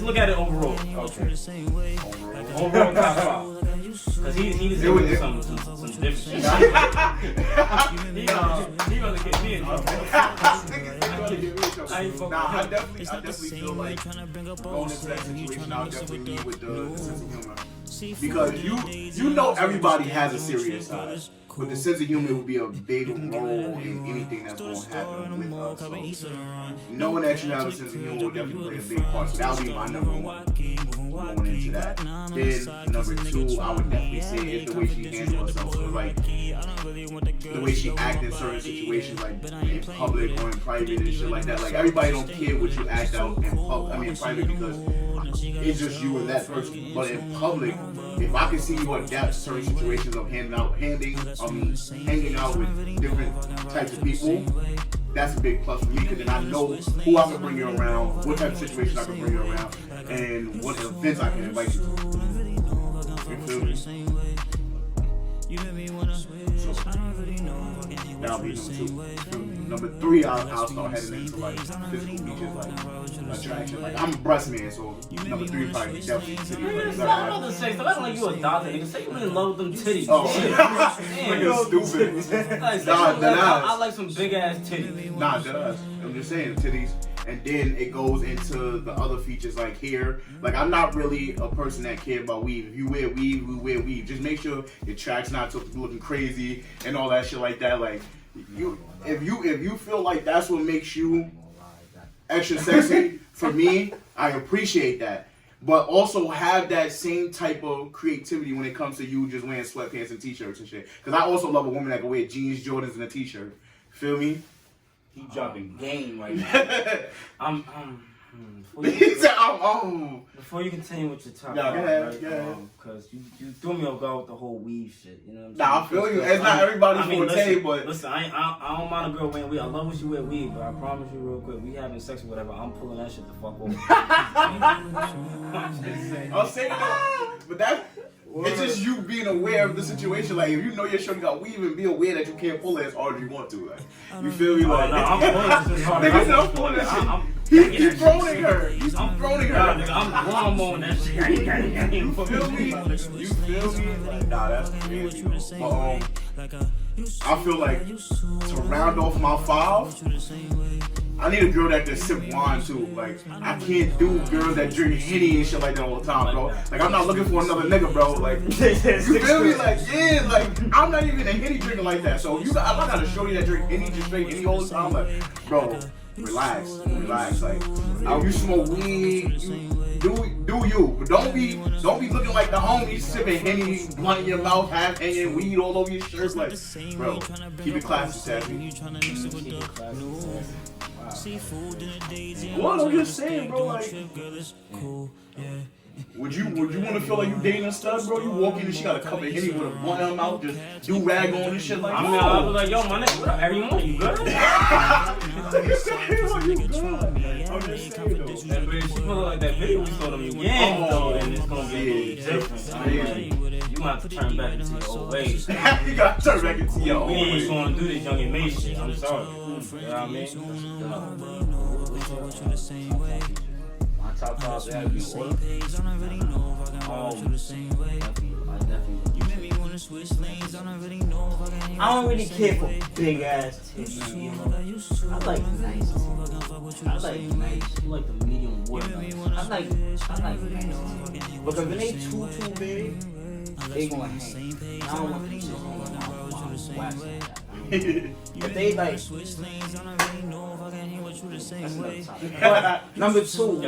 look at it overall. Okay. Overall top 5. Cause he's doing some different shit. He gonna get me in trouble. I definitely feel like going into that situation, I'll definitely lead with the sense of humor. Because you know everybody has a serious side, but the sense of humor will be a big role in anything that's going to happen with us. So, knowing that you have a sense of humor will definitely play a big part. So that'll be my number 1 going into that. Then number 2, I would definitely say is the way she handles herself. So like the way she acts in certain situations, like in public or in private and shit like that. Like everybody don't care what you act out in public. I mean in private because it's just you and that person. But in public, if I can see you adapt to certain situations of hanging out with different types of people, that's a big plus for me because then I know who I can bring you around, what type of situation I can bring you around, and what events I can invite you to. You feel me? So, that'll be number 2. Number 3, I'll start heading into like physical features, like attraction. Like I'm a breast man, so number 3 probably definitely titties. I'm about to say, so that's like you a doctor, nigga. Say you in love with them titties. Oh, damn. stupid. I like some big ass titties. Nah, I'm just saying, titties. and then it goes into the other features like hair. Like I'm not really a person that care about weave. If you wear weave, we wear weave. Just make sure your track's not looking crazy and all that shit like that. Like if you feel like that's what makes you extra sexy, for me, I appreciate that. But also have that same type of creativity when it comes to you just wearing sweatpants and t-shirts and shit. Because I also love a woman that can wear jeans, Jordans, and a t-shirt. Feel me? He dropping game right now. Before you continue with your topic, because you threw me off guard with the whole weave shit. You know what I'm saying? Nah, I feel you. It's not everybody's forte, but listen, I don't mind a girl wearing weave. I love when she wear weave, but I promise you real quick, we having sex or whatever, I'm pulling that shit the fuck over. I'm saying that, but that. It's just you being aware of the situation. Like, if you know your shirt got weave, and be aware that you can't pull it as hard as you want to. Like, you feel me? Like, no, I'm pulling this hard. Niggas not pulling that shit. He's throning her. He's throning her. I'm lawnmowing that shit. You feel me? You feel me? Like, nah, that's crazy. But, I feel like to round off my 5, I need a girl that can sip wine too. Like, I can't do girls that drink Henny and shit like that all the time, bro. Like, I'm not looking for another nigga, bro. Like, you feel me? Like, yeah, like, I'm not even a Henny drinker like that. So, if I got a shorty that drink Henny, just straight Henny all the time, like, bro, relax. Like, if you smoke weed, do you. But don't be looking like the homies sipping Henny, blunt in your mouth, half hanging weed all over your shirt. Like, bro, keep it classy, Sassy. What I'm just saying, bro, like, would you want to feel like you dating a stud, bro? You walk in and she got a cup of Henny with a blunt in her mouth, just do rag on and shit like that. I was like, yo, my nigga, what up? Every morning, you good? You good? I'm just saying, though. But if she feel like that video we saw them again, though, then it's gonna be different. You might have to turn back into your old ways. You gotta turn back into your old ways. We ways. ain't gonna do this young and made shit. I'm sorry. You know what I mean? My top 5 that would be order. I don't really care for big ass titties. You know? I like nice titties. I like nice. I like the medium water. I like nice titties. Because when they too big, they gonna hang. I don't want them shit on my wax. If they like, number 2.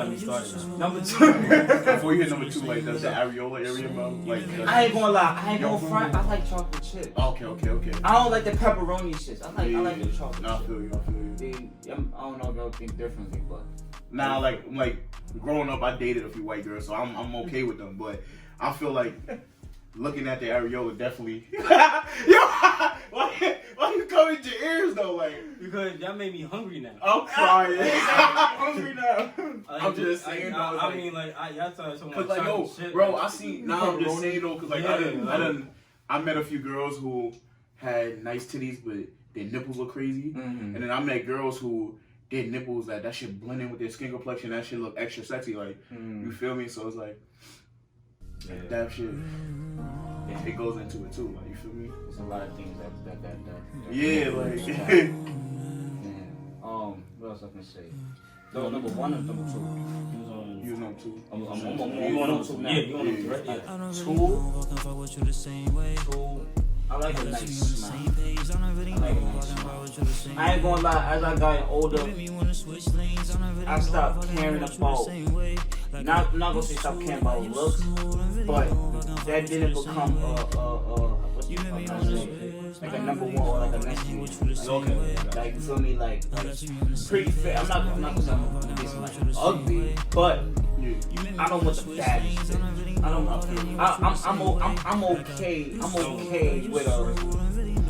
Before you hit number 2, like, does the areola area, bro? Like, I ain't gonna lie, I ain't gonna front. I like chocolate chips. Okay. I don't like the pepperoni shits. I like the chocolate. Nah, I feel you. I don't know if y'all think differently, but nah, like growing up, I dated a few white girls, so I'm okay with them. But I feel like looking at the areola definitely. Yo, why you covering your ears though? Like, because y'all made me hungry now. I'm crying. I'm hungry now. I'm just saying. I mean, like, y'all started talking about like, yo, shit. bro, I see. Now I'm just saying though, cause like I met a few girls who had nice titties, but their nipples were crazy, and then I met girls who their nipples that shit blend in with their skin complexion. That shit look extra sexy. Like, you feel me? So it's like that shit. It goes into it too. Like, you feel me? There's a lot of things that yeah, like. What else I can say? No, number 1 or number 2? You was number 2. I'm on number 2 now. Yeah, you on number 3, right? Yeah. 2. I like a nice smile. I ain't gonna lie, as I got older, I stopped caring about, not gonna say stop caring about looks, but that didn't become like a number 1 or like a nice one. Like, you feel me? Like pretty fit. I'm not gonna say I'm like ugly, but I don't want the baddest shit. I'm okay with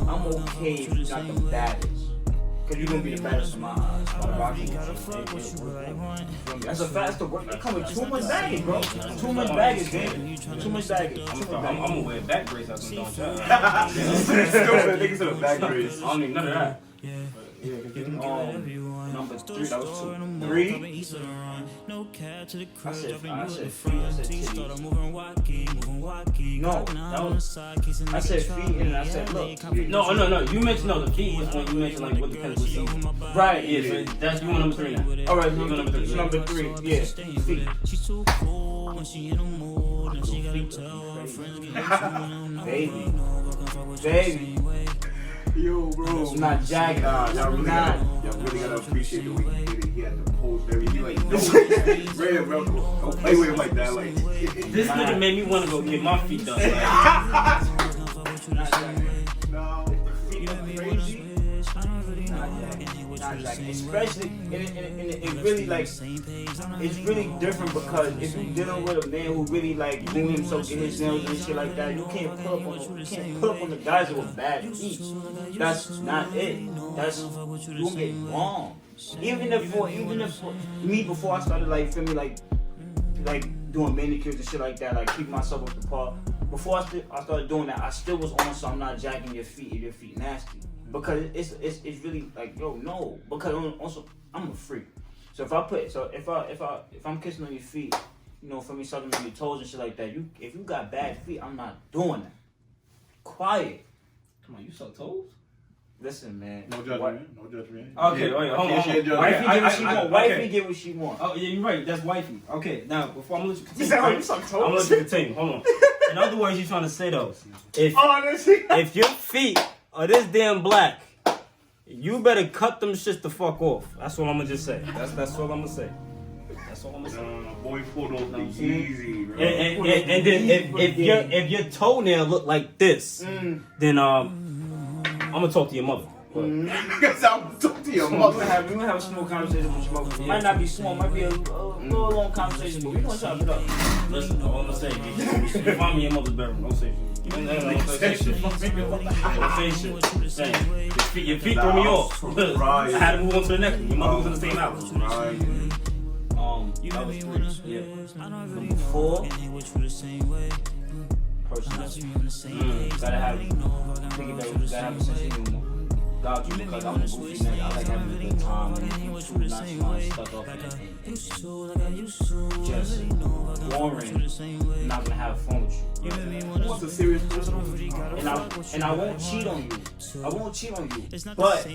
I'm okay if you're not the baddest. Cause you're gonna be the baddest in my eyes. That's a fact. They come with too much baggage, bro. Too much baggage, man. Too much baggage. I'm gonna wear a back brace out some don't try. Stupid niggas in a back brace. I don't need none of that. Yeah, number 3, that was 2. 3? I said feet. I said titties. No, that was. I said feet and I said look. No. You mentioned the feet was when you mentioned like what the pencil season. Right. Yeah, so that's you want number 3 now. All right, You want number 3. number 3. Yeah, feet. She's too cool when she in the mood. Now she gotta tell her friends get Baby. Yo, bro. It's not jagged. Y'all really gotta appreciate the way he did it. He had to pose very like no red, bro. Don't play with him like that. Like This nigga made me want to go get my feet done. Like, no. Feet are crazy. Not jagged. Especially, and it really like, it's really different because if you're dealing with a man who really like doing himself, get his nails and shit like that, you can't put up on the guys with bad feet. That's not it. That's you gonna get wrong. Even if me before I started like feel me like doing manicures and shit like that, like keeping myself up to par. Before I started doing that, I still was on so I'm not jacking your feet if your feet nasty. Because it's really like no. Because also I'm a freak. So if I'm kissing on your feet, for me sucking on your toes and shit like that, if you got bad feet, I'm not doing that. Quiet. come on, you suck toes? Listen, man. No judgment. No judgment. Okay, wait, hold on. Wifey get what she want. Oh yeah, you're right. That's wifey. Okay, now before I'm gonna let you continue, You said, you suck toes? I'm gonna let you continue. Hold on. In other words, you're trying to say though, if your feet are this damn black, you better cut them shits the fuck off. That's what I'm gonna just say. That's all I'm gonna say. That's all I'm gonna say. No, boy pulled off the Yeezy, bro. And then if your toenail look like this, then I'm gonna talk to your mother. Because I'm talking to your We're mother. gonna have a small conversation with your mother. Might not be small, might be a little long conversation, but we're gonna chop it up. Listen, all I'm gonna say is, you find me in your mother's bedroom. Don't say shit. Don't say shit. Don't say shit. Your feet threw me off. Right. I had to move on to the next one. Your mother was in the same house. Right. That was 3. Yeah. Number 4. Personality. Gotta have a sense of humor. Got you because I'm a goofy nigga. I like having a good time and not stuck up and just boring. I'm not gonna have fun with you. What's a serious person? And I won't cheat on you. I won't cheat on you. But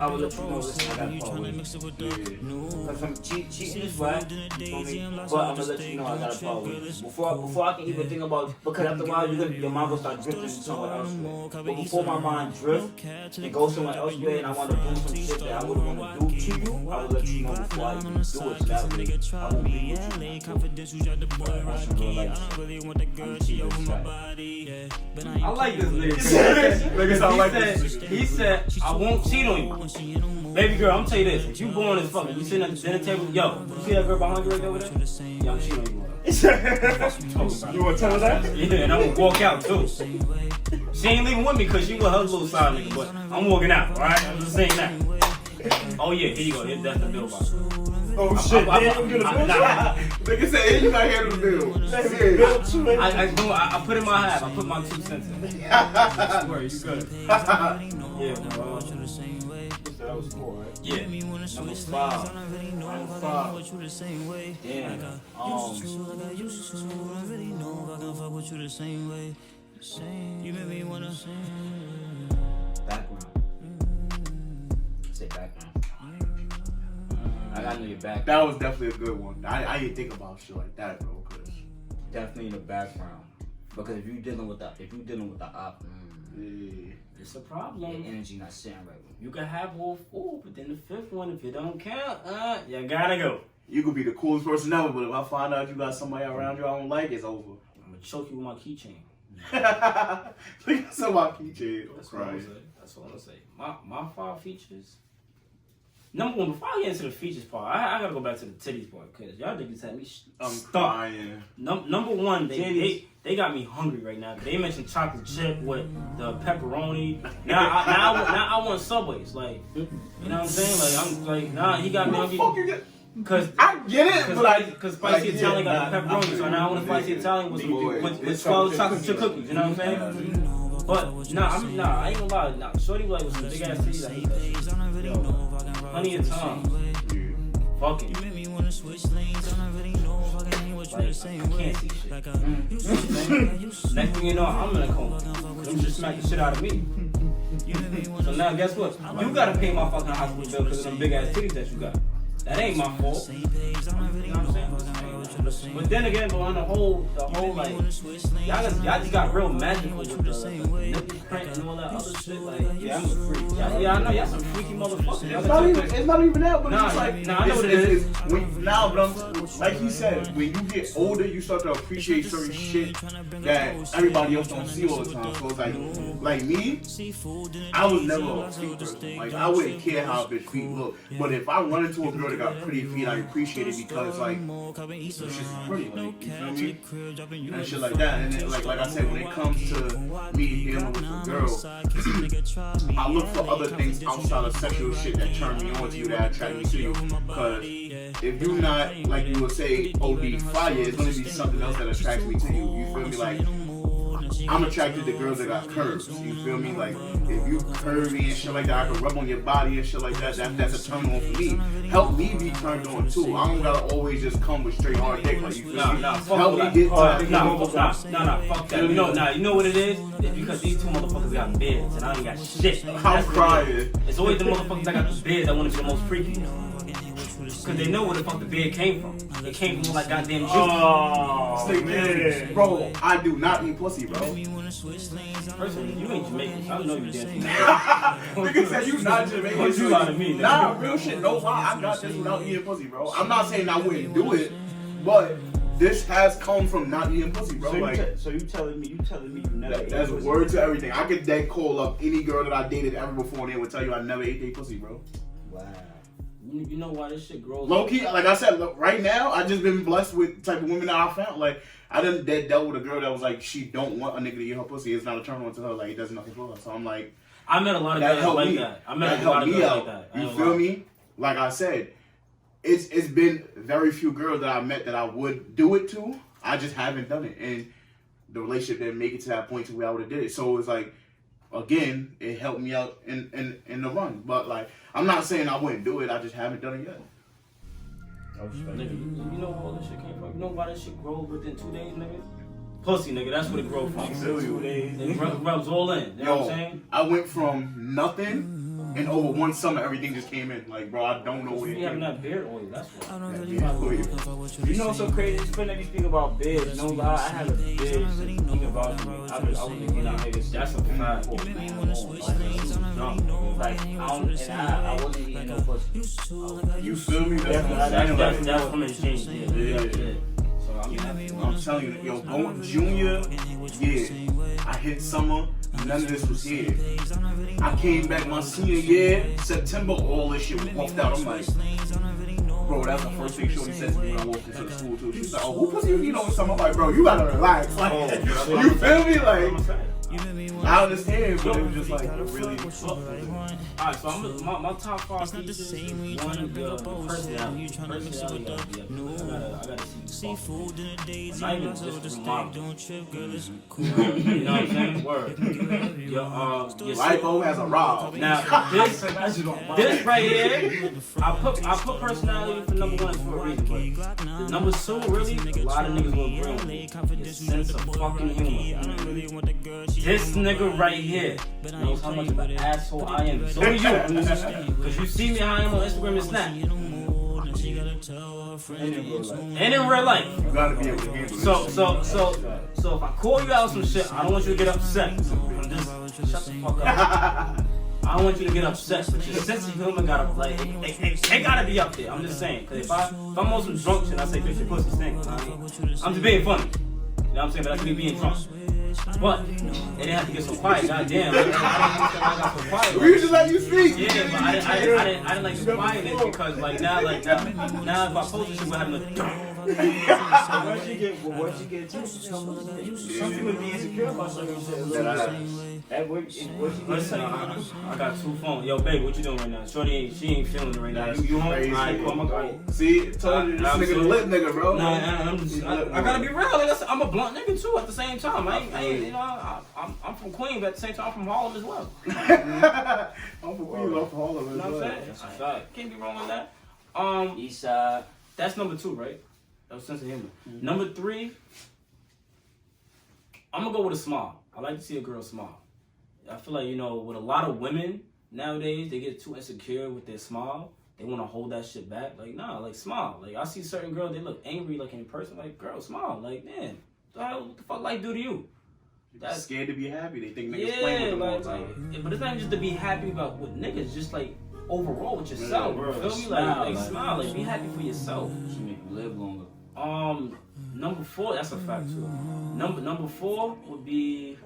I will let you know, listen, I got a problem. Because I'm cheating is whack, but I'm gonna let you know I got a problem. Before I can even think about, because after a while your mind will start drifting somewhere else. But before my mind drifts and goes somewhere else and I want to do some shit that I would want to do to you, I will let you know before I even do it. So that way I won't be with you. I like this nigga. He said, I won't cheat on you. Baby girl, I'm gonna tell you this. If you born as fuck, you sitting at the dinner table, yo, you see that girl behind you right there over there? Yeah, I'm cheating on you. You want to tell her that? Yeah, and I'm gonna walk out too. She ain't leaving with me because she with her little side nigga, but I'm walking out, alright? I'm just saying that. Oh yeah, here you go. That's the bill box. Oh shit, damn, get a bill. Nigga said, hey, you not here to bill. I put in my half. I put my 2 cents in. Where you good? Yeah, bro. That was 4, right? Yeah. Number 5. Damn. Background. Say background. I gotta know your background. That was definitely a good one. I didn't think about shit like that, bro. Cause Definitely in the background. Because if you're dealing with the op, It's a problem. your energy not sitting right with you. You can have all 4, but then the 5th one, if you don't count, you gotta go. you could be the coolest person ever, but if I find out you got somebody around you I don't like, it's over. I'm gonna choke you with my keychain. Look at somebody keychain. That's what I'm gonna say. That's what I'm gonna say. My 5 features. Number 1, before I get into the features part, I gotta go back to the titties part because y'all niggas had me crying. Number 1, they got me hungry right now. They mentioned chocolate chip with the pepperoni. Now I want Subways. Like, you know what I'm saying? Like I'm like, nah, he got me hungry. Cause I get it, because spicy Italian got the pepperoni, so now I want a spicy Italian with 12 chocolate chip cookies. You know what I'm saying? But I ain't gonna lie. Nah, shorty like with some big ass titties. I hate that shit. Yo, plenty of times. Fucking. Like, I can't see shit. Next thing you know, I'm in a coma. Them just smack the shit out of me. So now guess what? You gotta pay my fucking hospital bill because of them big ass titties that you got. That ain't my fault. You know what I'm saying? But then again, on the whole like, y'all just got real magical with the nipple print and all that other shit. Like, yeah, I'm a freak. Yeah, I know y'all some freaky motherfuckers. It's not even that, but it's like, I know what it is. But like he said, when you get older, you start to appreciate certain shit that everybody else don't see all the time. So it's like me, I was never a freak person. Like, I wouldn't care how a bitch feet look, but if I run into a girl that got pretty feet, I appreciate it because like it's just pretty, like, you feel me? And shit like that. And then, like I said, when it comes to me dealing with a girl, I look for other things outside of sexual shit that turn me on to you, that attract me to you. Because if you're not, like you would say, OD fire, it's gonna be something else that attracts me to you. You feel me? Like, I'm attracted to girls that got curves. You feel me? Like, if you curvy and shit like that, I can rub on your body and shit like that. That's a turn on for me. Help me be turned on too. I don't gotta always just come with straight hard dick. Like, you feel me? Help me get turned on. Fuck that. You know what it is? It's because these two motherfuckers got beards and I ain't got shit. I'm crying. It's always the motherfuckers that got the beards that want to be the most freaky. Because they know where the fuck the beard came from. It came from like goddamn juice. Oh, man. Bro, I do not eat pussy, bro. Personally, you ain't Jamaican. I don't know you damn. Nigga said you not Jamaican. What you lie to me, nigga? Nah, real shit. No lie. I got this without eating pussy, bro. I'm not saying I wouldn't do it, but this has come from not eating pussy, bro. So you telling me you never ate that's pussy? word to everything. I could dead call up any girl that I dated ever before and they would tell you I never ate their pussy, bro. Wow. You know why this shit grows? Low key, like I said, look, right now, I just been blessed with the type of women that I found. Like, I done dealt with a girl that was like, she don't want a nigga to eat her pussy. It's not a turn on to her. Like, it does nothing for her. So I'm like, I met a lot of girls like that. I met a lot of girls like that. You feel me? Like I said, it's been very few girls that I met that I would do it to. I just haven't done it, and the relationship didn't make it to that point to where I would have did it. So it's like, again, it helped me out in the run. But like, I'm not saying I wouldn't do it. I just haven't done it yet. Nigga, you know where all this shit came from? You know why this shit grows within 2 days, nigga? Pussy, nigga. That's what it grows from. 2 days. It rubs all in. You know what I'm saying? I went from nothing. And over one summer, everything just came in. Like, bro, I don't know where it You having came that beard oil, that's why. You know what's so crazy? It's funny that you speak about beards. No lie, I had a beard thinking about me. I was thinking out niggas. That's a fact. Like, I wasn't eating no pussy. You feel me? That's from exchange. Yeah. So I'm telling you, yo, going junior, yeah, I hit summer, none of this was here. I came back my senior year, September, all this shit was puffed out. I'm like, bro, that's the first thing Shorty said to me when I walked into the school too. She was like, oh, who pussy you eat over summer? I'm like, bro, you gotta relax. Like, you feel me? Like, I understand, but it was just like really. Alright, so my top 5 pieces is one, personality. I gotta see seafood in the days. Not even just remodel. You know what I'm saying? Word. Your Lipo has arrived. Now this right here, I put personality for number 1 for a reason, but the number 2 really, a lot of niggas will agree with me. Your sense of fucking humor. This nigga right here knows how much of an asshole I am. So do you. Because you see me how I am on Instagram and Snap. And in real life. You gotta be able to handle it. So if I call you out some shit, I don't want you to get upset. Just shut the fuck up. I don't want you to get upset, but your sense of humor gotta, like, it gotta be up there. I'm just saying. Because if I'm on some drunk shit, I say, bitch, your pussy stinks. I'm just being funny. You know what I'm saying? But I could be being drunk. But it didn't have to get so quiet, goddamn. I got so quiet. We just let you speak. Yeah, but I didn't like the quietness because like now if I post this shit, we're having a Once you get too, some people be insecure about certain shit. Listen, I got 2 phones. Yo, babe, what you doing right now? Shorty she ain't feeling it right now. You home? Alright, cool. I'm going. See, told you this nigga the lit nigga, bro. Nah, I gotta be real. Like I said, I'm a blunt nigga too. At the same time, I ain't, you know, I'm from Queens, but at the same time, I'm from Harlem as well. I'm from Queens, I'm from Harlem as You know well. what I'm saying? Can't be wrong with that. East side. That's number 2, right? That was sense of humor. Number 3, I'm gonna go with a smile. I like to see a girl smile. I feel like, you know, with a lot of women nowadays, they get too insecure with their smile. They want to hold that shit back. Like, nah, like, smile. Like, I see certain girls, they look angry, like, in person. Like, girl, smile. Like, man, what the fuck life do to you? That's scared to be happy. They think niggas playing with them all the time. But it's not even just to be happy about with niggas, just, like, overall with yourself. Yeah, You feel me? Like, smile. Like, be happy for yourself. She make you live longer. Number 4, that's a fact, too. Number 4 would be...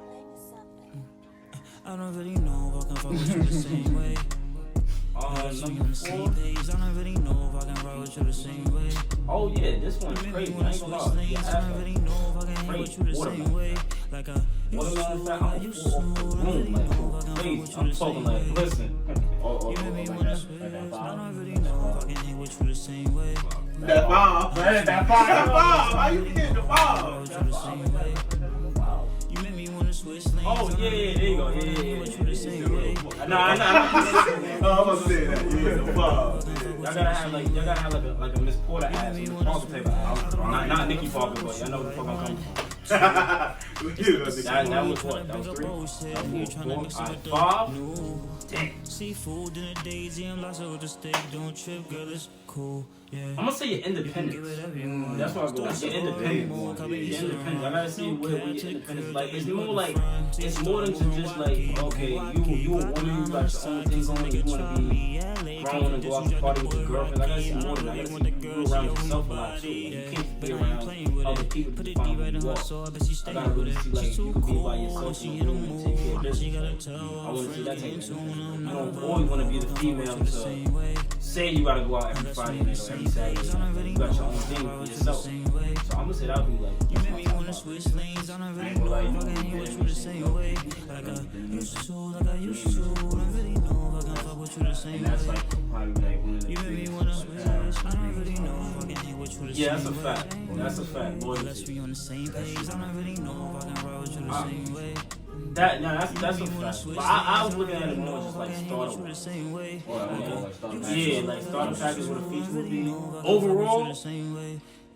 I don't really know if I can fuck with you the same way. number 4. I don't really know if I can rock with you the same way. Oh yeah, this one's crazy. I ain't gonna lie. I don't really know if I can hang with you the same way. Like a Watermelon fat, I'm full off the room. Like, please, I'm talking like, listen. you made me wanna switch. I don't really know if I can hang with you the same way. That bomb. That bomb. How you get the bomb? You made me wanna switch lanes. Oh yeah, there you go. Yeah. Nah. I'm about to say that. Yeah, the bomb. Y'all gotta have like a Miss Porter ass, Miss Parker type of ass. Not Nikki Parker, but y'all know what the fuck I'm coming from. That was what? That was 3. That was 4. 5. Damn. Seafood in a daisy and lots of the steak. Don't trip, girl, it's cool. Yeah. I'm gonna say you're independent. That's why I go. You're independent. You're independent. I gotta see where your independence. Like it's more than to just like okay, you a woman, you got your own thing going, you wanna be grown and go out to party with your girlfriend. I gotta see more than that. I gotta see you around yourself a lot too. Like, you can't be around other people to find who you are. I gotta really see like you can be by yourself in a room and take care of business. Like, I wanna see that type of thing. I don't always wanna be the female to say you gotta go out every Friday night or every Saturday night. You got your own thing for yourself. So I'm gonna say that would be like. You made me wanna switch lanes. I don't really know if I can hang with you the same way. Like I used to. I don't really know if I can fuck with you the same way. That's like probably like one of the You made me wanna switch. I don't really know if I can hang with you the same way. Yeah, that's a fact. That's a fact. Let's Loyalty. be on the same page. I don't really know if I can rock with you the same way. That's a fact. But I was looking at it more just like starter. Yeah, like starter package with a feature would be overall.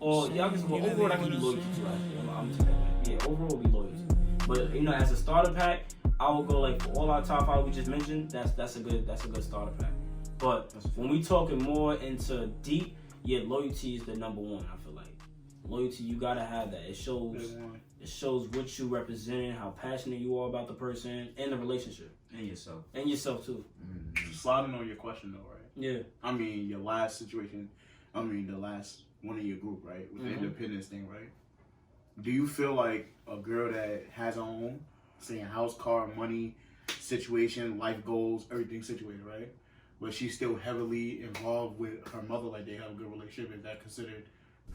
Or yeah, overall that could be loyalty too. I'm taking that back. Yeah, overall would be loyalty. But you know, as a starter pack, I would go like for all our top 5 we just mentioned. That's a good starter pack. But when we talking more into deep, yeah, loyalty is the number 1. I feel like loyalty, you gotta have that. It shows what you represent, how passionate you are about the person and the relationship. And yourself. And yourself too. Sliding on your question though, right? Yeah. I mean, your last situation. I mean, the last one in your group, right? With the independence thing, right? Do you feel like a girl that has her own, say a house, car, money, situation, life goals, everything situated, right? But she's still heavily involved with her mother, like they have a good relationship, is that considered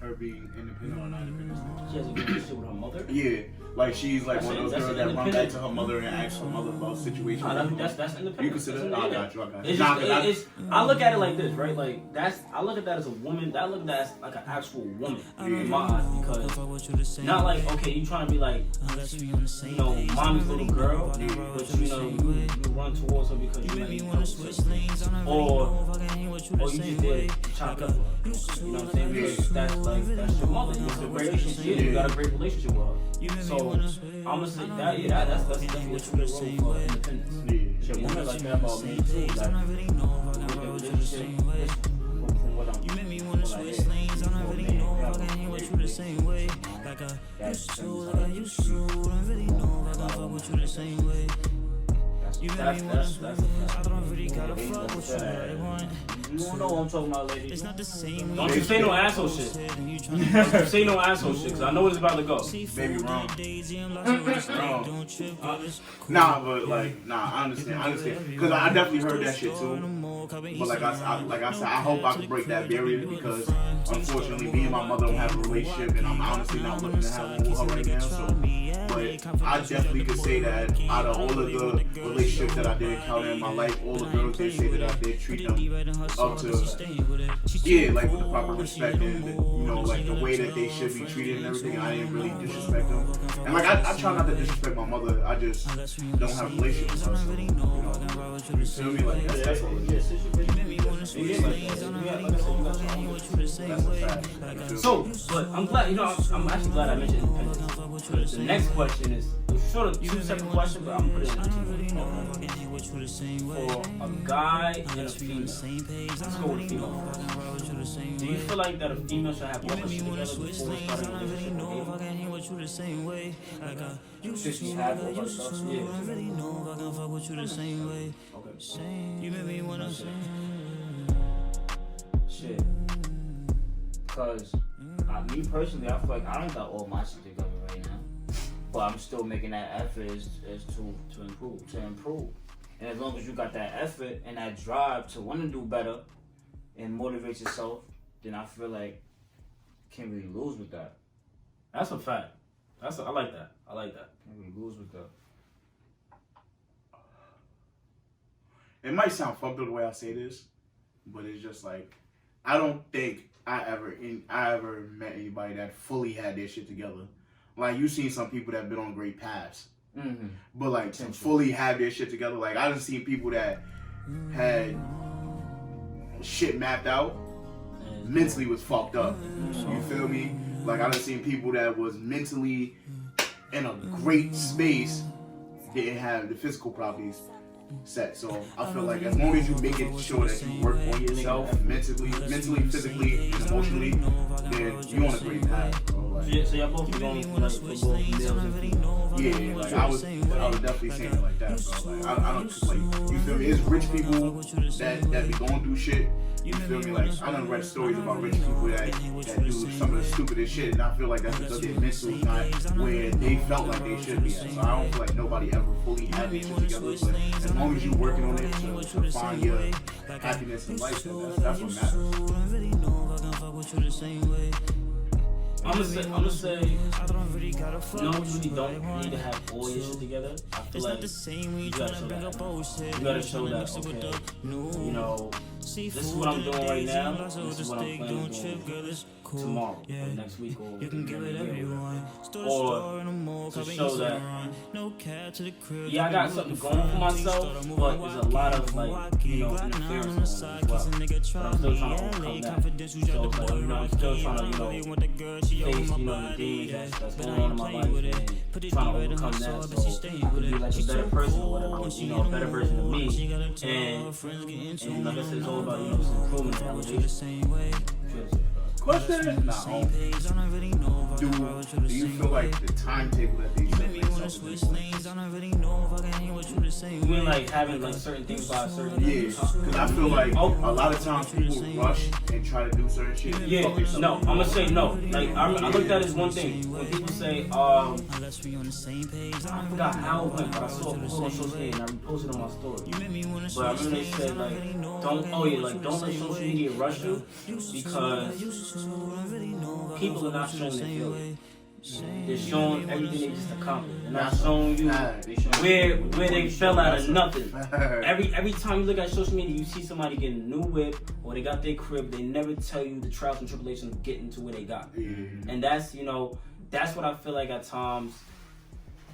her being independent or not independent? She has a good relationship with her mother? Yeah. Like she's like one of those That's girls that run back independent. to her mother and asks her mother about situations. That's independent. You consider That's I got you. It's just, I look at it like this, right? Like I look at that as a woman. I look at that as like an actual woman in my eyes, because not like okay, you trying to be like you know mommy's little girl, but you know you run towards her because you like or you just did chop up. You know what I'm saying? Because that's your mother. You have a great relationship. You got a great relationship with her. So I'm gonna say that. Yeah, that's definitely what you role for independence. Shit, women like that about me too. Like, You made me wanna switch lanes. I don't really know if I can hang with you the same way. Like I used to. I don't really know if I can fuck with you the same way. You made me wanna switch. I don't really gotta They don't say that. You don't know what I'm talking about, lady. It's not the same. Don't you say no asshole shit. Don't you say no asshole shit, because I know it's about to go. Baby wrong. I understand. Because I definitely heard that shit too. But like I said, I hope I can break that barrier because unfortunately, me and my mother don't have a relationship, and I'm honestly not looking to have one with her right now. So, but I definitely could say that out of all of the relationships that I did encounter in my life, all the girls did say that I did treat them up to, like with the proper respect and like the way that they should be treated and everything. I didn't really disrespect them, and like I try not to disrespect my mother. I just don't have a relationship with her. So, you feel me? Like that's all it is. So, but I'm glad, I'm actually glad I mentioned independence. The next question is sort of two separate questions, but I'm putting it for a guy and a female. Let's go with female first. Do you feel like that a female should have more custody together before starting a relationship? Should she have all that stuff? Shit. Because me personally, I feel like I don't got all my shit together right now, but I'm still making that effort as to improve. And as long as you got that effort and that drive to want to do better and motivate yourself, then I feel like you can't really lose with that. That's a fact. I like that. Can't really lose with that. It might sound fucked up the way I say this, but it's just like I don't think I ever met anybody that fully had their shit together. Like you seen some people that have been on great paths, but like to fully have their shit together. Like I done seen people that had shit mapped out, mentally was fucked up. You feel me? Like I done seen people that was mentally in a great space, didn't have the physical properties set. So I feel like as long as you make it sure that you work on yourself mentally, physically, and emotionally, then you on a great path, bro. Like, Yeah, so y'all both be going like football, males and females. yeah, like I was definitely saying it like that, bro. Like I don't like, you feel me? It's rich people that be going through shit. You feel me? Like I done read stories about rich people that do some of the stupidest shit, and I feel like that's because their mental is not where they felt like they should be at. So I don't feel like nobody ever fully had their shit together. But as long as you working on it to find your happiness in life, that's what matters. I'm gonna say, no, you really don't need to have all your shit together. I feel like you gotta show that. You gotta show that, okay, you know, this is what I'm doing right now, this is what I'm planning on doing tomorrow, or next week, or to show that, yeah, I got something going for myself, but there's a lot of, like, interference on it as well. But I'm still trying to overcome that. So, like, I'm still trying to, face, the demons that's going on in my life and trying to overcome that, so I could be like a better person or whatever, a better version of me. And like I said, it's all about, some improvement and elevation. Question? Do you feel like the timetable that they set for yourself is You mean like having like certain things by a certain yeah, because I feel like a lot of times people rush and try to do certain shit. Yeah, no, I'm gonna say no. Like I looked at it as one thing. When people say, I forgot how it went, but I saw a post on social media and I reposted on my story. But I remember they said like, don't let social media rush you because people are not showing their feelings. They're showing everything they just accomplished. They're not showing you where they fell out of nothing. Every time you look at social media, you see somebody getting a new whip or they got their crib. They never tell you the trials and tribulations of getting to where they got. And that's that's what I feel like at times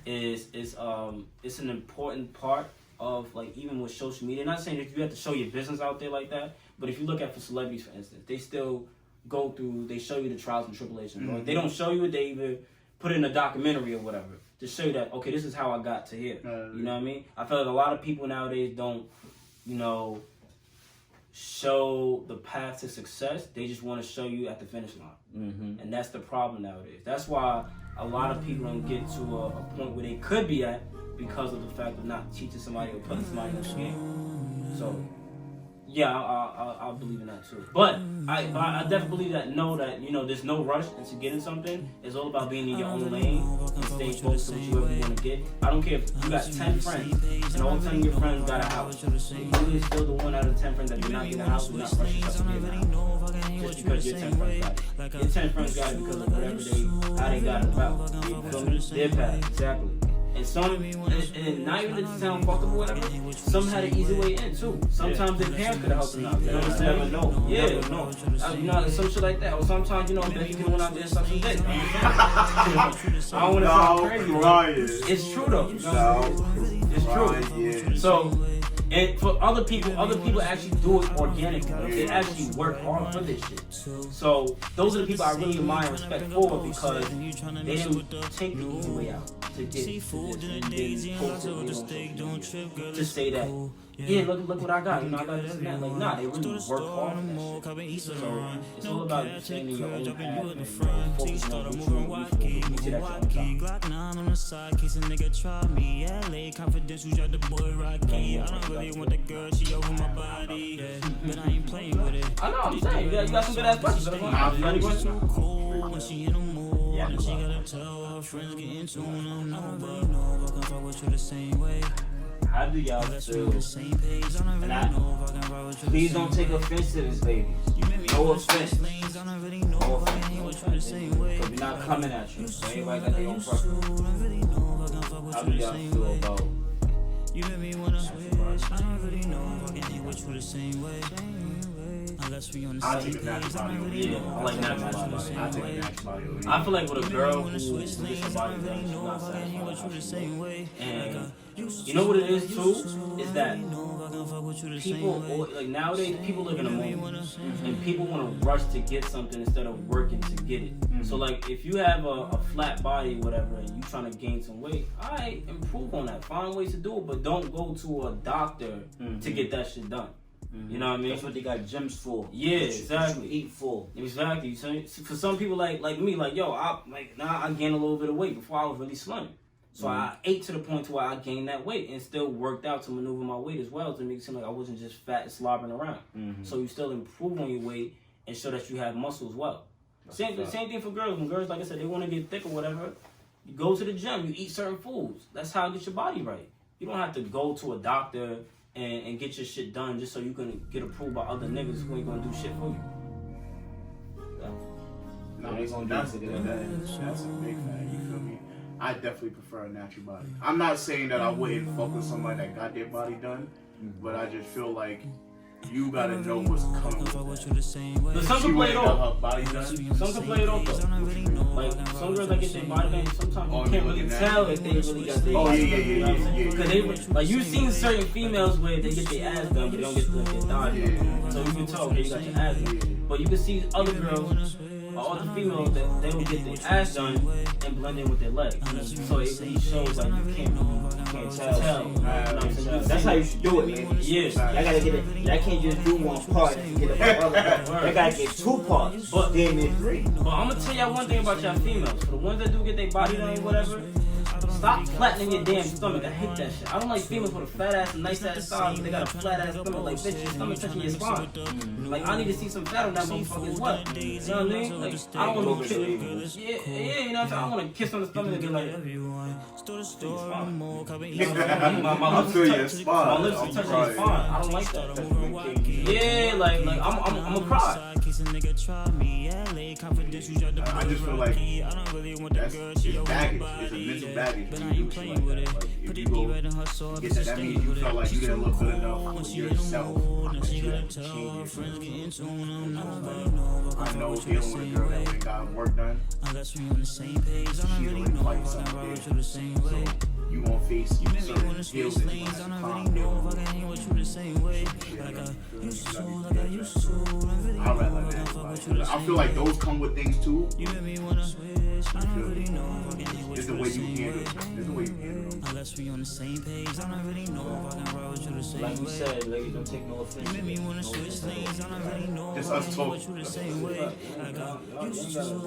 is it's an important part of, like, even with social media. Not saying that you have to show your business out there like that, but if you look at for celebrities, for instance, they still they show you the trials and tribulations. Or if they don't show you it, they either put it in a documentary or whatever to show you that, okay, this is how I got to here. You know what I mean? I feel like a lot of people nowadays don't, show the path to success. They just want to show you at the finish line. And that's the problem nowadays. That's why a lot of people don't get to a point where they could be at because of the fact of not teaching somebody or putting somebody in the game. So Yeah, I'll believe in that too. But I definitely believe that there's no rush into getting something. It's all about being in your own lane and staying focused to what you ever want to get. I don't care if you got 10 friends and all 10 of your friends got a house. If you is still the one out of 10 friends that did not get a house, do not rush yourself to get a house. Just because your 10 friends got it. Your 10 friends got it because of whatever how they got it about. You feel me? Their path, exactly. And some, and not even to sound fucked up or whatever, some had an easy way in too. Sometimes their parents could have helped them out. You know what I'm saying? Never know. Yeah. Never know. You know, some shit like that. Or sometimes, Becky can went out there and suck some dick. I don't want to sound crazy. Ryan. It's true though. It's true. Ryan, yeah. So, and for other people actually do it organically. They actually work hard for this shit. So, those are the people I really admire and respect for because they didn't take the easy way out to get to this and then post it on social media. To say that, yeah, look what I got. I got this and that. Like, nah, they really work hard for that shit. So, it's all about staying in your own path and focusing on what you want to get Glock 9 on the side, case a nigga try me. LA confidential, got the boy Rocky. I don't really want the girl, she over my body. But I ain't playing with it. I know, I'm saying, you got some good ass questions. So cool when she in the mood. And she gotta tell her friends get into it. I don't know if I can fuck with you the same way. How do y'all feel? Please don't take offense to this, ladies. No offense. No offense. Because we're not coming at you. So everybody got their own preference. How do y'all feel about you made me wanna switch. I don't really know if I can hang with you the same way. Unless we on the I'll same take a natural body over Yeah, I like natural body. I'll take a natural body over I feel like with a girl who switch gets lanes, her I body don't done, really she's know not if I can hang with you satisfied. the same way. And you know what it is too? Is that people, like nowadays, people live in a moment. And people want to rush to get something instead of working to get it. So like, if you have a flat body, whatever, and you trying to gain some weight, alright, improve on that. Find ways to do it, but don't go to a doctor to get that shit done. You know what I mean? That's what they got gyms for. Yeah, exactly. Eat for. Exactly. So for some people like me, like yo, I gained a little bit of weight before I was really slim. So I ate to the point to where I gained that weight and still worked out to maneuver my weight as well to make it seem like I wasn't just fat and slobbering around. So you still improve on your weight and show that you have muscle as well. Same thing for girls. When girls, like I said, they want to get thick or whatever, you go to the gym, you eat certain foods. That's how you get your body right. You don't have to go to a doctor and get your shit done just so you can get approved by other niggas who ain't gonna do shit for you. No, that's a big fact. You feel me? I definitely prefer a natural body. I'm not saying that I wouldn't fuck with somebody that got their body done, but I just feel like you gotta know what's coming with that. But some can play it off. Body done. Some can play it off though. Like some girls that get their body done, sometimes you can't really tell if they really got their body done. Because they like you've seen certain females where they get their ass done, but they don't get their thighs done. So you can tell okay, you got your ass done. But you can see other girls or other females that they will get their ass done and blend in with their legs. So it really shows like you can't tell. That's how you should do it, man. Yes. Y'all gotta get it. Y'all can't just do one part and get the other part. Y'all gotta get two parts, but then it's three. But I'm gonna tell y'all one thing about y'all females. For the ones that do get their body done or whatever, stop flattening your damn stomach. I hate that shit. I don't like females with a fat ass and nice ass thighs, but they got a flat ass stomach. Like, bitch, your stomach touching your spine. Like, I need to see some fat on that motherfucker as well. You know what I mean? Like, I don't want to kiss. Yeah, you know what I'm saying? I don't want to kiss on the stomach and be like, my lips are touching your spine. I don't like that. Yeah, like I'm a cry. I just feel like that's it's baggage. It's a mental baggage when you do shit like that. Like, if you go get that means you felt like you didn't look good enough for yourself. That you have to change yourself. I know dealing with a girl that ain't got work done, she's really fighting something there. So you won't face certain skills that you have to calm down. I'd rather that. I feel like those come with things too. It's the way you handle it. It's the way you handle it. Unless we on the same page, I don't really know if I can ride with you the same way. Like we said, ladies, don't take no offense. You made me wanna switch lanes, I don't really know Just if I us can talk. ride with you the same way. Like I used to, I don't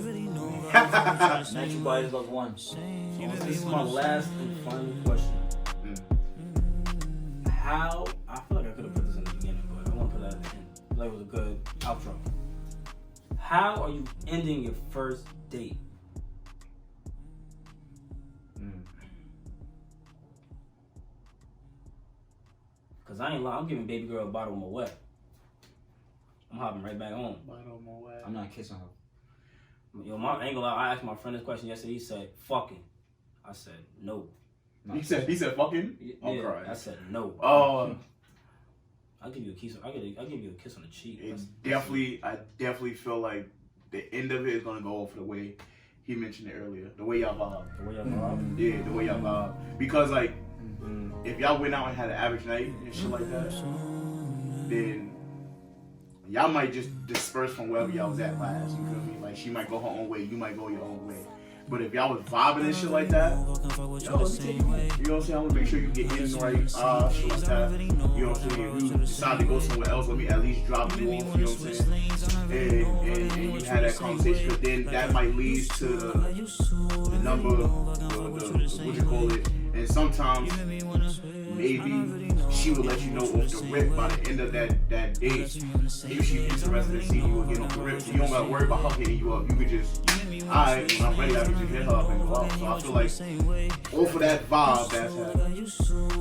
really know if I can ride with you the Natural same way. bodies love one. This is my last and final question. How I feel like I could have put this in the like it was a good outro. How are you ending your first date? Cause I ain't lying, I'm giving baby girl a bottle of my wet. I'm hopping right back home. I'm not kissing her. Yo, I ain't gonna lie, I asked my friend this question yesterday. He said, fucking. I said, no. He said fucking? Yeah, I said, no. Oh. I'll give you a kiss. I'll give you a kiss on the cheek. I definitely feel like the end of it is gonna go for the way he mentioned it earlier. The way y'all vibe. Yeah, the way y'all vibe. Because like, if y'all went out and had an average night and shit like that, then y'all might just disperse from wherever y'all was at last. You feel me? Like she might go her own way, you might go your own way. But if y'all was vibing and shit like that, yo, let me take you. You know what I'm saying? I want to make sure you get in right, shit like that. You know what I'm saying? If you decide to go somewhere else, let me at least drop you off, you know what I'm saying? And you had that conversation, because then that might lead to the number, the what you call it. And sometimes, maybe she will let you know off the rip by the end of that date if she's interested in seeing you again off the rip. So you don't got to worry about her hitting you up. You could just, alright, when I'm ready, I can just hit her up and go out. So I feel like, all for that vibe, that's how,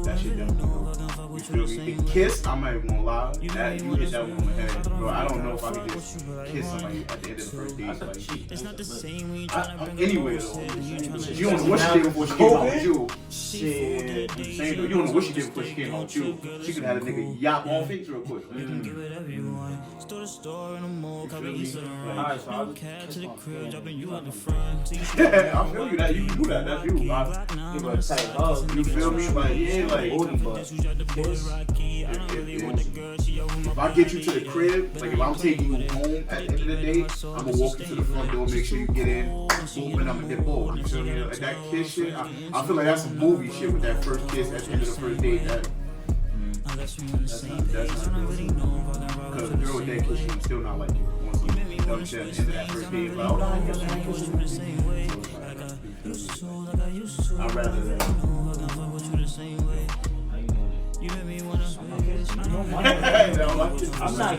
that shit definitely go. You feel me? The kiss, I'm not even gonna lie, that, you hit that one on the head. Bro, I don't know if I could just kiss somebody at the end of the first date. Like, It's not the same when you tryna bring up anyway, bullshit. you don't know what she did before she came out with you. Shit. Same though, you don't know what she did before she came out with you. She could have had a nigga yap on face real quick. You can give whatever you want. Store to store in the mall, copy east of the Alright, so I'll road. just Cab kiss to the my crib, friend. dropping you at the front. Yeah, I feel you that you can do that. That's you. Give her a tight hug. You feel me? Like, yeah, like, Booty butt. if I get you to the crib, like if I'm taking you home at the end of the day, I'm gonna walk you to the front door, make sure you get in, boom, and I'm gonna get bored. You feel me? Like that kiss shit, I feel like that's some movie shit with that first kiss at the end of the first date. That's not good. Because a girl with that kiss, she will still not like you. Once you done shit at the end of that first date, like, oh, I guess I kiss you. I'd rather that. I'm not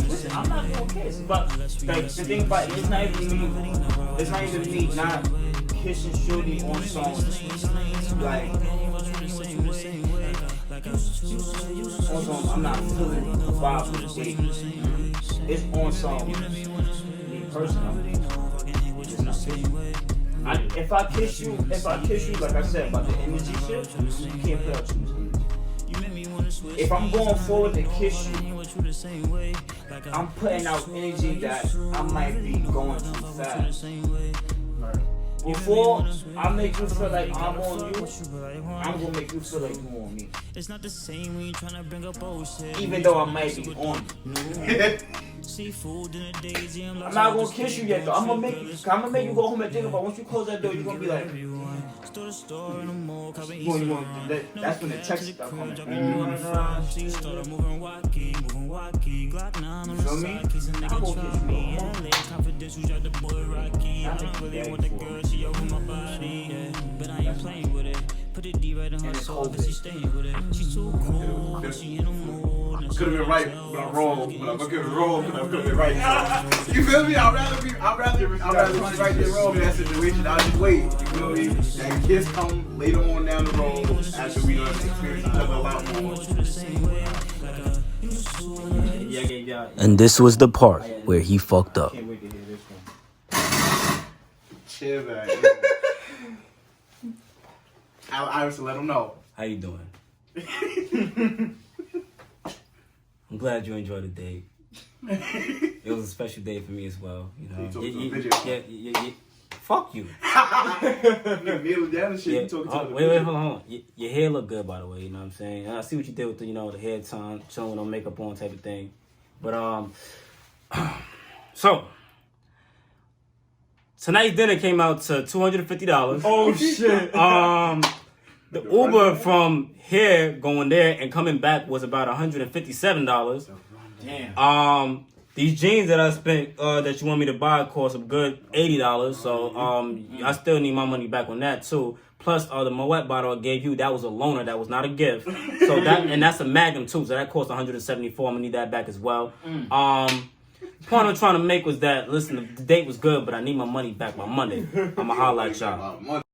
gonna kiss, but like, the thing about it, it's not even me not kissing shorty on songs. Like, on songs, I'm not feeling the vibe of the date. It's on songs. Me personally, it's not feeling. If I kiss you, like I said about the energy shit, you can't play out too much. If I'm going forward to kiss you, I'm putting out energy that I might be going too fast. Before I make you feel like I'm on you, I'm gonna make you feel like you on me. It's not the same when you tryna bring up bullshit. Even though I might be on you. Seafood in the daisy, I'm not gonna kiss you yet though. I'm gonna make you go home and think about it. Once you close that door, you're gonna be like, store to store in the mall, copy east you of the want that's when the text start coming. She started moving wacky, Glock 9 on the feel me? side, keys a I'm nigga gonna try kiss you. me. LA confidential, shot the boy Rocky. I don't really want the girl, she over my body, yeah. But I ain't playing with it. Put it deep right in her soul, cause she staying with it. She's too cool, she in the mood. Could have been right, but I'm wrong. But I'm gonna get it wrong, but I could have been right. You feel me? I'd rather be right than wrong in that situation. I'll just wait. You feel me? That kiss come later on down the road after we done experience each other a lot more. And this was the part where he fucked up. Can't wait to hear this one. Chill, man. Iris, let him know. How you doing? I'm glad you enjoyed the date. It was a special day for me as well. You know. Yeah. Fuck you. Kneeling down and shit. Yeah. You talking to the Wait, hold on. Your hair look good, by the way. You know what I'm saying? And I see what you did with the, the hair time, chilling with no makeup on type of thing. But so tonight's dinner came out to $250. Oh shit. The Uber from here going there and coming back was about $157. Damn. These jeans that I spent that you want me to buy cost a good $80. So I still need my money back on that too. Plus, the Moet bottle I gave you, that was a loaner. That was not a gift. So that's a Magnum too. So that cost $174. I'm gonna need that back as well. The point I'm trying to make was that, listen, the date was good, but I need my money back by Monday. I'ma holla at y'all.